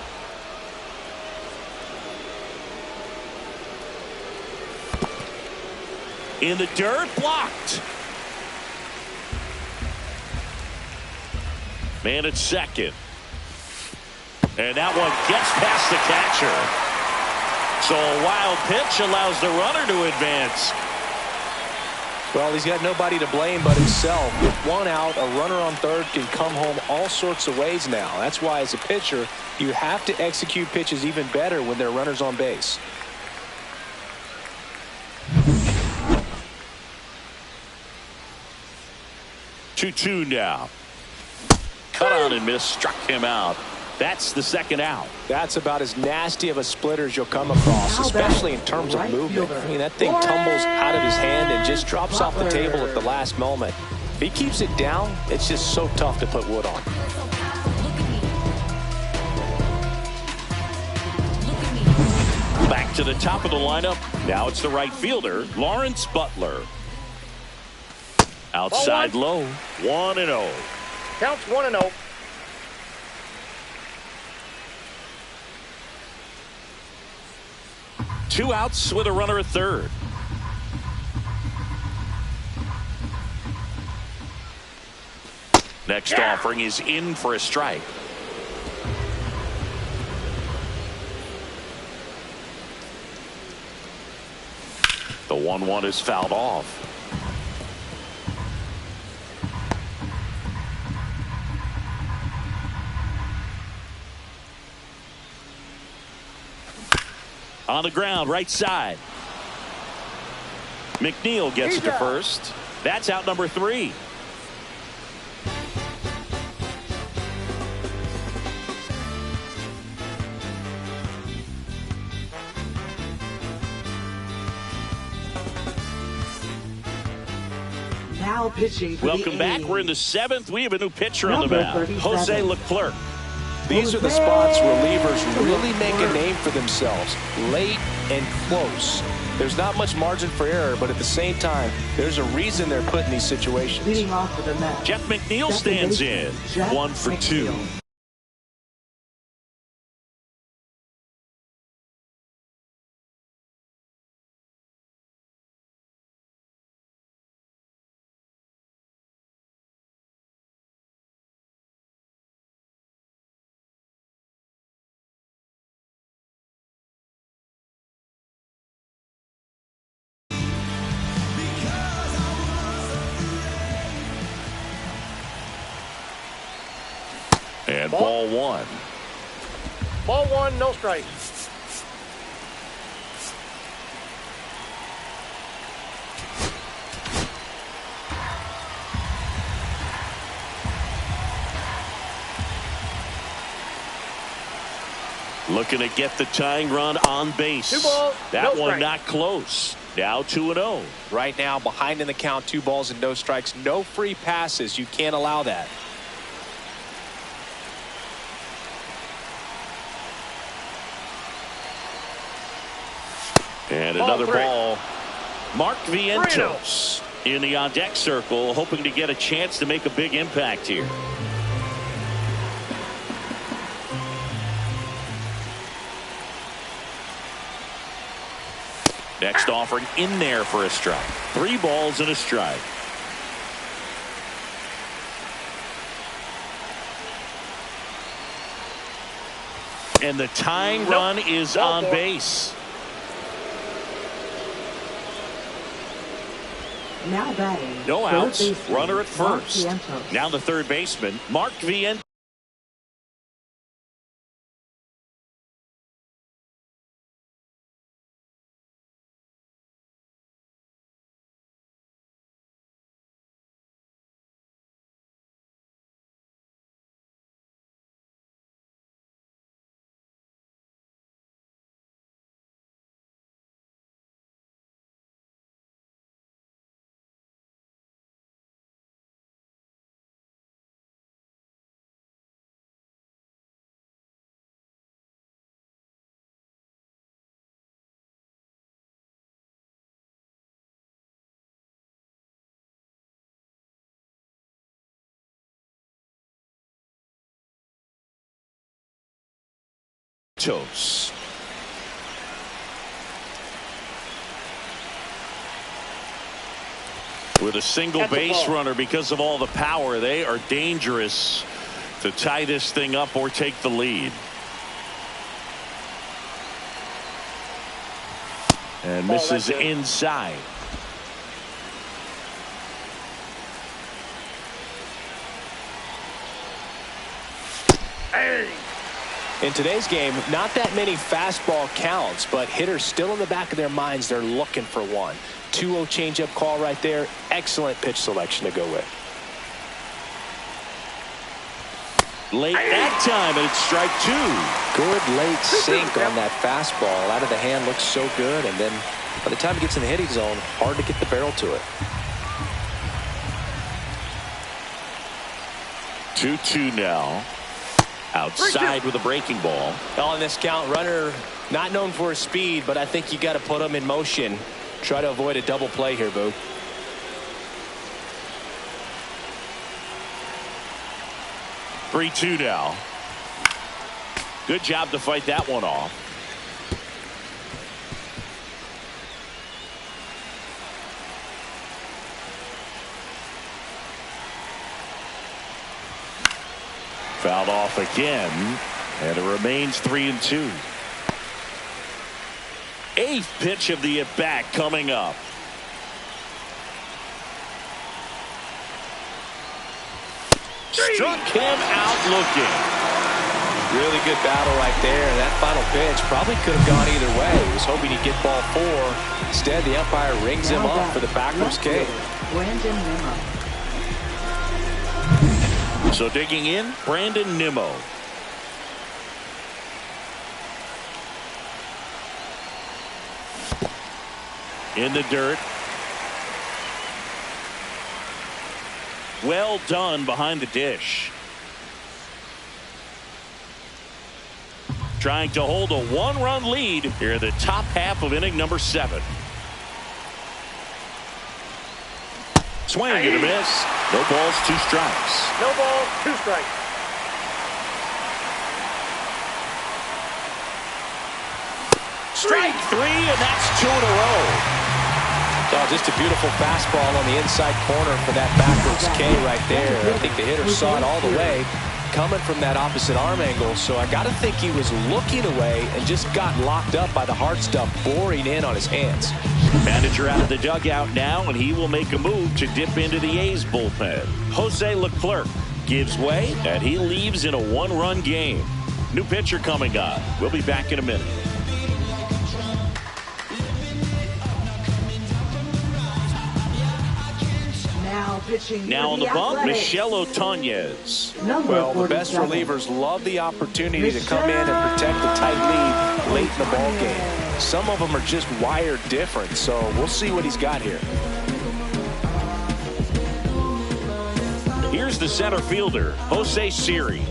In the dirt, blocked. Man at second. And that one gets past the catcher. So a wild pitch allows the runner to advance. Well, he's got nobody to blame but himself. With 1 out, a runner on third can come home all sorts of ways now. That's why, as a pitcher, you have to execute pitches even better when there are runners on base. Two now. Cut on and miss, struck him out. That's the 2nd out. That's about as nasty of a splitter as you'll come across, especially in terms of movement. I mean, that thing tumbles out of his hand and just drops off the table at the last moment. If he keeps it down, it's just so tough to put wood on. Back to the top of the lineup. Now it's the right fielder, Lawrence Butler. Outside low, 1-0. Counts 1-0. Two outs with a runner at third. Next offering is in for a strike. The 1-1 is fouled off. On the ground, right side. McNeil gets it to first. That's out number 3. Now pitching for Welcome back. We're in the 7th. We have a new pitcher on the mound, Jose Leclerc. These are the spots relievers really make a name for themselves. Late and close. There's not much margin for error, but at the same time, there's a reason they're put in these situations. Leading off for the Mets, Jeff McNeil stands in. 1 for 2. And ball 1. Ball 1, no strike. Looking to get the tying run on base. 2 balls, that no one strike. not close. Now 2-0. Right now, behind in the count, 2 balls and no strikes. No free passes. You can't allow that. And another ball. Mark Vientos in the on-deck circle, hoping to get a chance to make a big impact here. Next offering in there for a strike. 3 balls and a strike. And the tying run is on base. Now batting. No outs. Baseman, Runner at first. Mark Vientos. Now the third baseman, Mark Vientos. With a single base runner, because of all the power, they are dangerous to tie this thing up or take the lead. And misses inside. In today's game, not that many fastball counts, but hitters still in the back of their minds, they're looking for one. 2-0 changeup call right there. Excellent pitch selection to go with. Late that time, and it's strike 2. Good late sink on that fastball. Out of the hand, looks so good, and then by the time it gets in the hitting zone, hard to get the barrel to it. 2-2 now. Outside with a breaking ball. On this count, runner not known for his speed, but I think you got to put him in motion. Try to avoid a double play here, Boo. Three 2 now. Good job to fight that one off. Fouled off again, and it remains 3-2. 8th pitch of the at-bat coming up. Struck him out looking. Really good battle right there. That final pitch probably could have gone either way. He was hoping he'd get ball 4. Instead, the umpire rings him up for the backwards K. Brandon Nimmo. So digging in, Brandon Nimmo. In the dirt. Well done behind the dish. Trying to hold a 1-run lead here in the top half of inning number 7. Swing and a miss. No balls, 2 strikes. No balls, 2 strikes. Strike 3, and that's 2 in a row. Oh, just a beautiful fastball on the inside corner for that backwards K right there. I think the hitter saw it all the way coming from that opposite arm angle, so I got to think he was looking away and just got locked up by the hard stuff boring in on his hands. Manager out of the dugout now, and he will make a move to dip into the A's bullpen. Jose Leclerc gives way, and he leaves in a 1-run game. New pitcher coming on. We'll be back in a minute. Now on the bump, Michel Otañez. Well, the best relievers love the opportunity to come in and protect a tight lead late in the ball game. Some of them are just wired different, so we'll see what he's got here. Here's the center fielder, Jose Siri.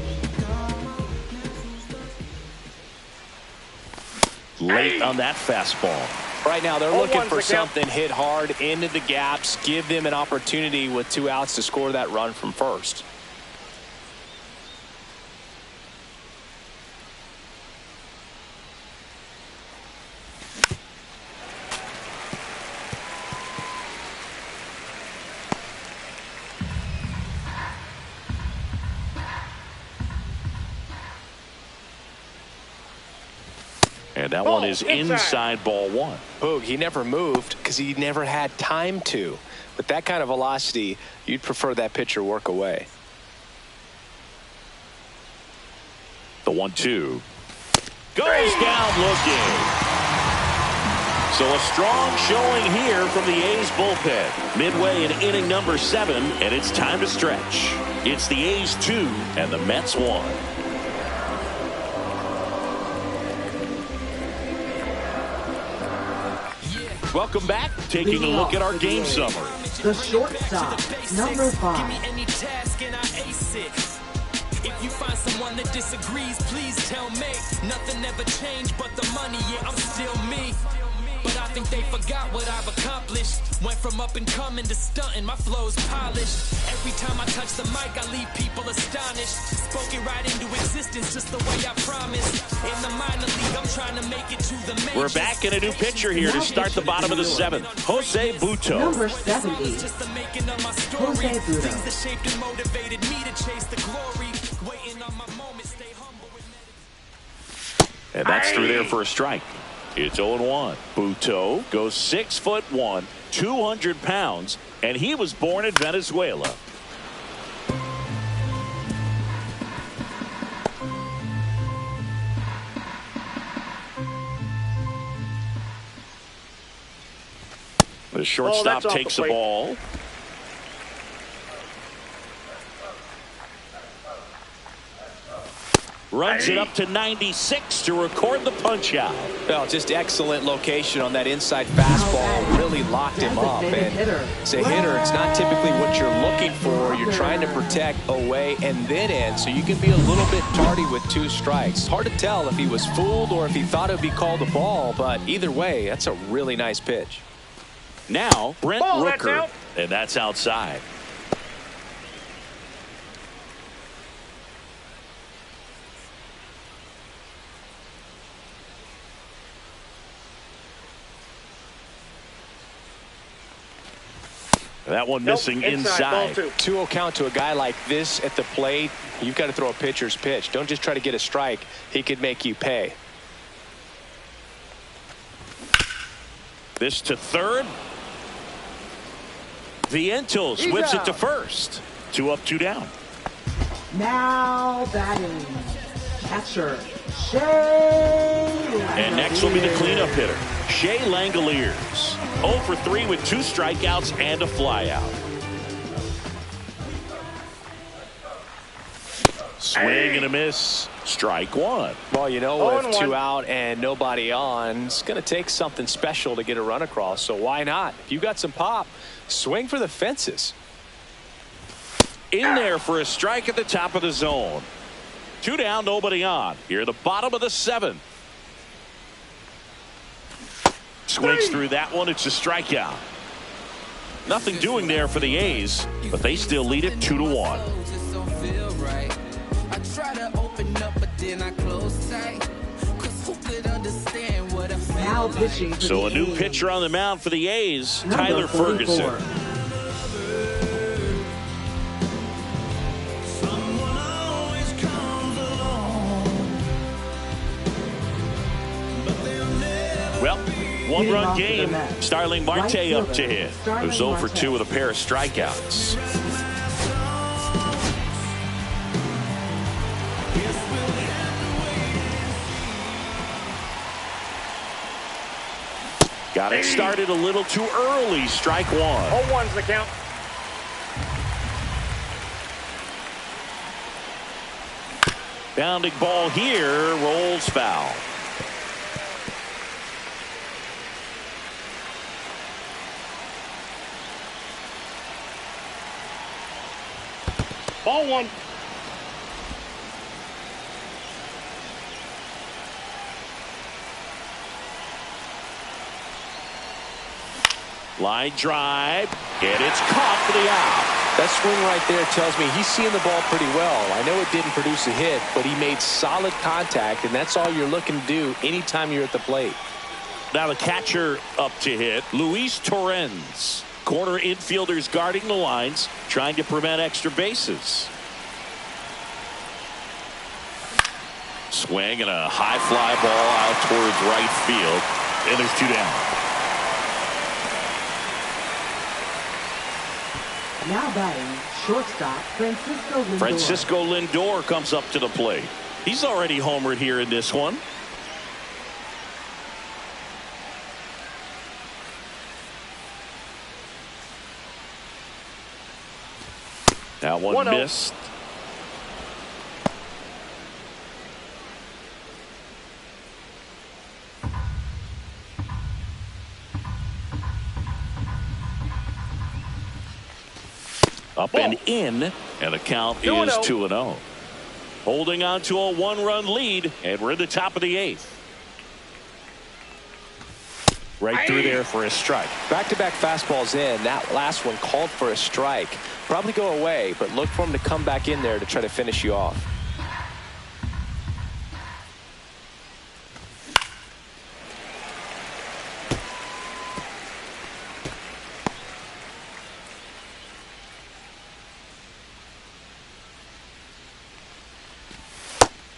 Late on that fastball. Right now, they're looking for something hit hard into the gaps, give them an opportunity with 2 outs to score that run from first. And that one is inside ball 1. Boog, he never moved because he never had time to. With that kind of velocity, you'd prefer that pitcher work away. The 1-2 goes down looking. So a strong showing here from the A's bullpen. Midway in inning number 7, and it's time to stretch. It's the A's 2 and the Mets 1. Welcome back. Taking a look at our game summary. The shortstop, number 5. If you find someone that disagrees, please tell me. Nothing ever changed but the money, yeah, I'm still me. But I think they forgot what I've accomplished. Went from up and coming to stunting, my flow's polished. Every time I touch the mic, I leave people astonished. Spoke it right into existence, just the way I promised. In the minor league, I'm trying to make it to the majors. We're back in a new pitcher here to start the bottom of the 7th. Jose Butto. Number 70. Jose Butto. Things that shaped and motivated me to chase the glory. Waiting on my moment, stay humble. And that's through there for a strike. It's 0-1. Butto goes 6'1", 200 pounds, and he was born in Venezuela. The shortstop takes the ball. Runs it up to 96 to record the punch out. Well, just excellent location on that inside fastball. Really locked him up. And as a hitter, it's not typically what you're looking for. You're trying to protect away and then in, so you can be a little bit tardy with 2 strikes. It's hard to tell if he was fooled or if he thought it would be called a ball, but either way, that's a really nice pitch. Now, Brent Rooker, and that's outside. That one missing inside. 2-0 count to a guy like this at the plate. You've got to throw a pitcher's pitch. Don't just try to get a strike. He could make you pay. This to third. Vientos whips it to first. 2 up, 2 down. Now batting, catcher Shea. And next will be the cleanup hitter, Shea Langoliers. 0 for 3 with 2 strikeouts and a flyout. Swing and a miss. Strike 1. Well, you know, with 2 out and nobody on, it's going to take something special to get a run across. So why not? If you got some pop, swing for the fences. In there for a strike at the top of the zone. 2 down, nobody on. Here, the bottom of the 7th. Swings through that one. It's a strikeout. Nothing doing there for the A's, but they still lead it 2-1. Now pitching. So a new pitcher on the mound for the A's, Tyler Ferguson. Well, 1-run game. Starling Marte up to hit. It was 0 for 2 with a pair of strikeouts. Got it started a little too early. Strike 1. 0-1's the count. Bounding ball here. Rolls foul. Ball one. Line drive, and it's caught for the out. That swing right there tells me he's seeing the ball pretty well. I know it didn't produce a hit, but he made solid contact, and that's all you're looking to do anytime you're at the plate. Now the catcher up to hit, Luis Torrens. Corner infielders guarding the lines, trying to prevent extra bases. Swing and a high fly ball out towards right field, and there's 2 down. Now batting, shortstop Francisco Lindor. Francisco Lindor comes up to the plate. He's already homered here in this one. That one missed. Up and in, and the count is 2-0. Holding on to a 1-run lead, and we're in the top of the 8th. Right through there for a strike. Back-to-back fastballs in. That last one called for a strike. Probably go away, but look for him to come back in there to try to finish you off.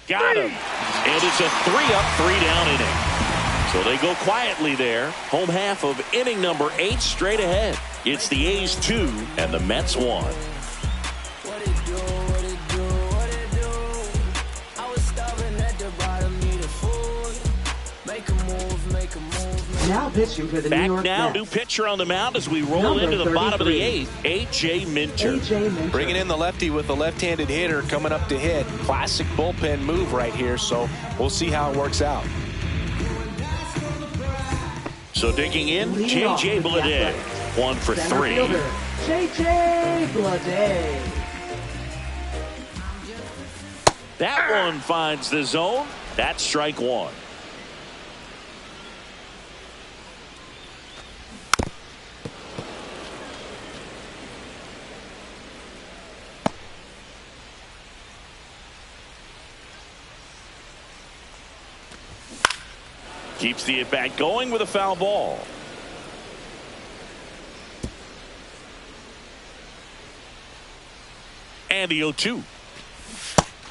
Got him. And it's a 3-up, 3-down inning. So they go quietly there. Home half of inning number 8 straight ahead. It's the A's 2 and the Mets 1. Now pitching for the New York Mets. New pitcher on the mound as we roll into the bottom of the 8th. A.J. Minter. Bringing in the lefty with the left-handed hitter coming up to hit. Classic bullpen move right here, so we'll see how it works out. So digging in, J.J. Bleday. 1 for 3. J.J. Bleday. That one finds the zone. That's strike 1. Keeps the at-bat going with a foul ball. And the 0-2.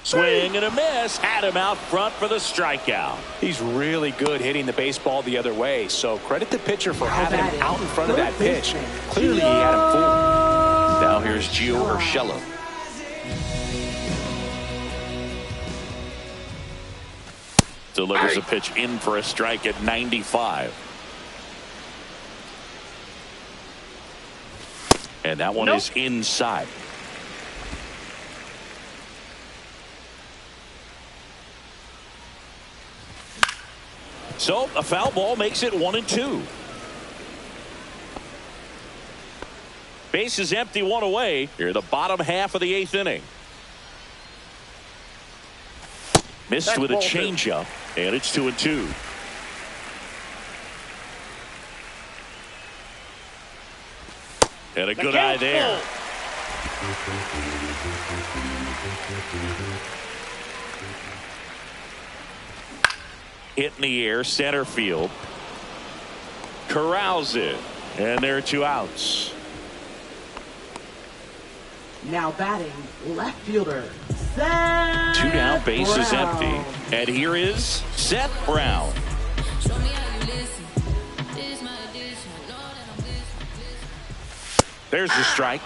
Swing and a miss. Had him out front for the strikeout. He's really good hitting the baseball the other way, so credit the pitcher for having him out in front of that pitch. Clearly he had him fooled. Now here's Gio Urshela. Delivers a pitch in for a strike at 95. And that one is inside. So a foul ball makes it 1-2. Base is empty, 1 away. Here the bottom half of the 8th inning. Missed with a changeup, and it's 2-2. And a good eye there. Hit in the air, center field. Corrals it, and there are 2 outs. Now batting, left fielder. 2 down, base is empty. And here is Seth Brown. There's the strike.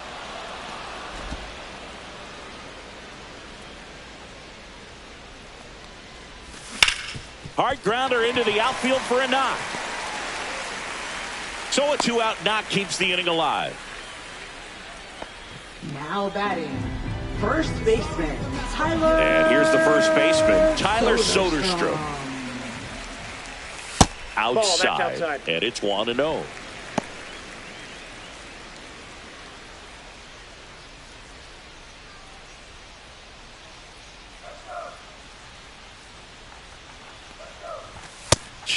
Hard grounder into the outfield for a knock. So a 2-out knock keeps the inning alive. Now batting, first baseman, Tyler. And here's the first baseman, Tyler Soderstrom. Outside, and it's 1-0.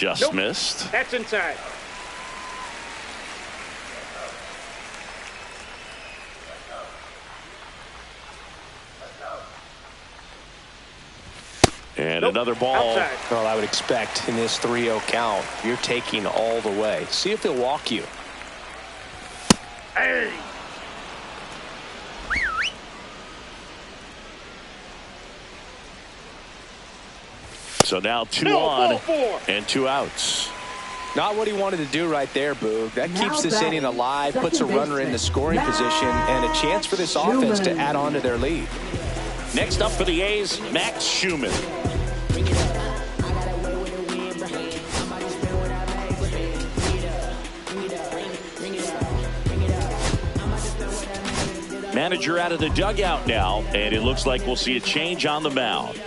Just missed. That's inside. And another ball. Outside. Well, I would expect in this 3-0 count, you're taking all the way. See if they'll walk you. Hey. So now 2 No, on 4-4. and 2 outs. Not what he wanted to do right there, Boog. That Now keeps this batting, inning alive, puts a second runner in the baseman, scoring position, and a chance for this offense to add on to their lead. Next up for the A's, Max Schumann. Manager out of the dugout now, and it looks like we'll see a change on the mound.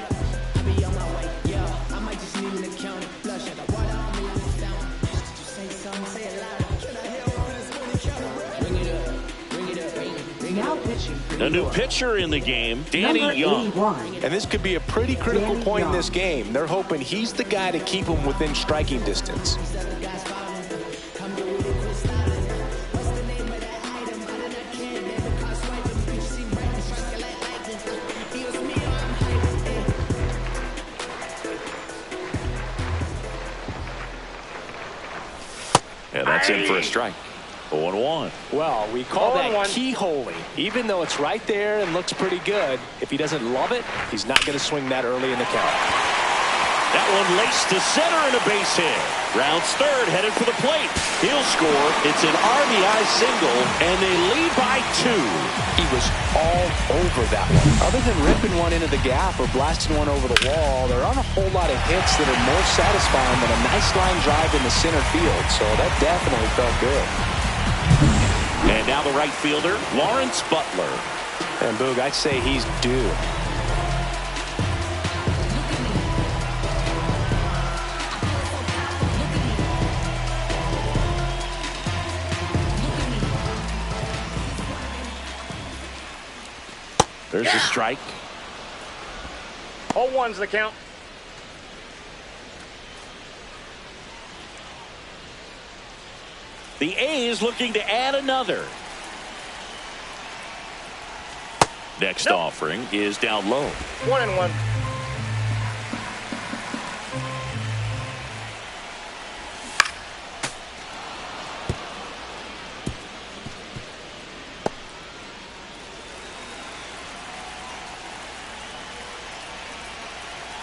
Now pitching for New A new York. pitcher in the game, Danny Number Young. 81. And this could be a pretty critical Danny point in Young. this game. They're hoping he's the guy to keep them within striking distance. And that's in for a strike. 0-1. Well, we call that 0-1. keyholing. Even though it's right there and looks pretty good, if he doesn't love it, he's not going to swing that early in the count. That one laced to center and a base hit. Rounds third, headed for the plate. He'll score. It's an RBI single, and they lead by 2. He was all over that one. Other than ripping one into the gap or blasting one over the wall, there aren't a whole lot of hits that are more satisfying than a nice line drive in the center field. So that definitely felt good. And now the right fielder, Lawrence Butler. And Boog, I'd say he's due. There's a strike. 0-1's the count. The A's looking to add another. Next offering is down low. 1-1.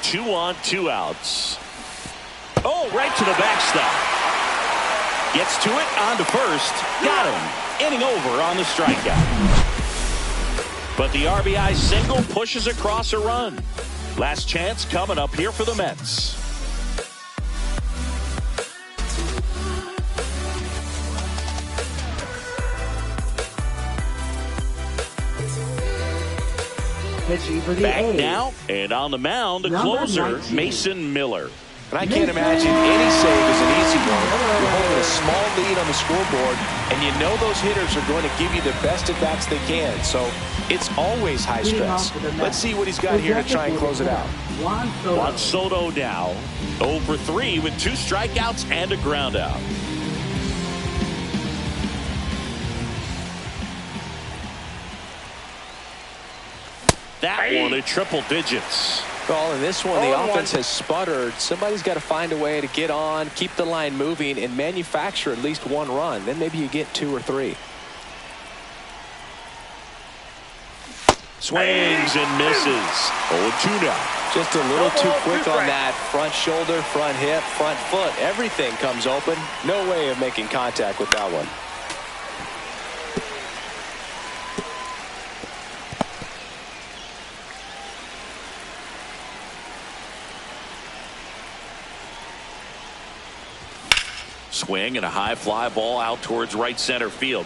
Two on, 2 outs. Oh, right to the backstop. Gets to it, on to first. Got him. Inning over on the strikeout. But the RBI single pushes across a run. Last chance coming up here for the Mets. Pitching for the Back A's. now, and on the mound, the Number closer, 19. Mason Miller. And I can't imagine any save is an easy one. You're holding a small lead on the scoreboard, and you know those hitters are going to give you the best at-bats they can. So it's always high stress. Let's see what he's got here to try and close it out. Juan Soto now 0 for 3 with 2 strikeouts and a ground out. That one at triple digits. Well, in this one, the 0-1. offense has sputtered. Somebody's got to find a way to get on, keep the line moving, and manufacture at least 1 run. Then maybe you get 2 or 3. Swings and misses. 0-2 now. Just a little too ball, quick 2 on strikes. that front shoulder, front hip, front foot. Everything comes open. No way of making contact with that one. Swing and a high fly ball out towards right center field.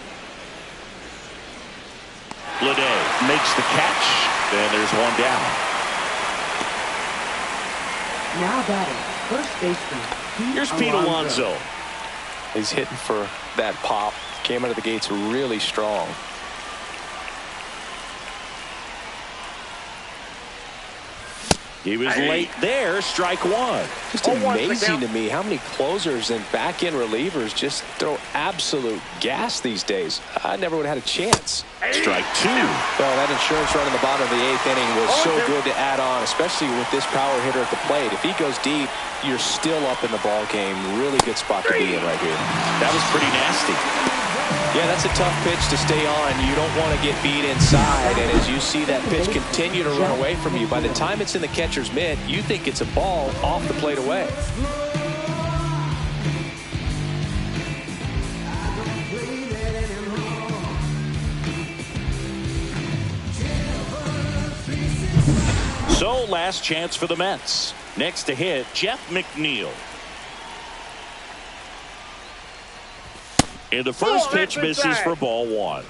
Bleday makes the catch, and there's one down. Now batting, first baseman. Here's Pete Alonso. He's hitting for that pop. Came out of the gates really strong. He was late there. Strike one. Just amazing to me how many closers and back-end relievers just throw absolute gas these days. I never would have had a chance. Strike two. Well, that insurance run in the bottom of the 8th inning was so good to add on, especially with this power hitter at the plate. If he goes deep, you're still up in the ball game. Really good spot to be in right here. That was pretty nasty. Yeah, that's a tough pitch to stay on. You don't want to get beat inside, and as you see that pitch continue to run away from you, by the time it's in the catcher's mitt, you think it's a ball off the plate away. So, last chance for the Mets. Next to hit, Jeff McNeil. And the first pitch misses for ball one.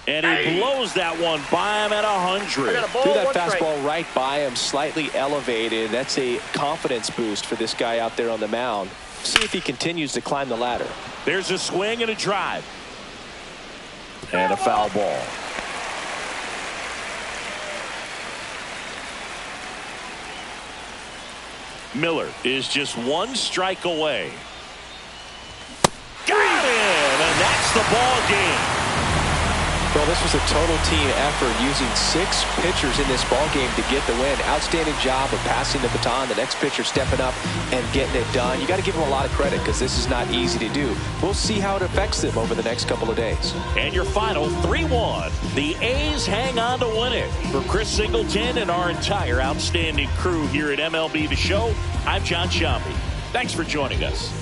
And he blows that one by him at 100. Threw that fastball right by him, slightly elevated. That's a confidence boost for this guy out there on the mound. See if he continues to climb the ladder. There's a swing and a drive. And a foul ball. Miller is just one strike away. Got him, and that's the ball game. Well, this was a total team effort using 6 pitchers in this ball game to get the win. Outstanding job of passing the baton. The next pitcher stepping up and getting it done. You got to give them a lot of credit because this is not easy to do. We'll see how it affects them over the next couple of days. And your final 3-1. The A's hang on to win it. For Chris Singleton and our entire outstanding crew here at MLB The Show, I'm John Sciambi. Thanks for joining us.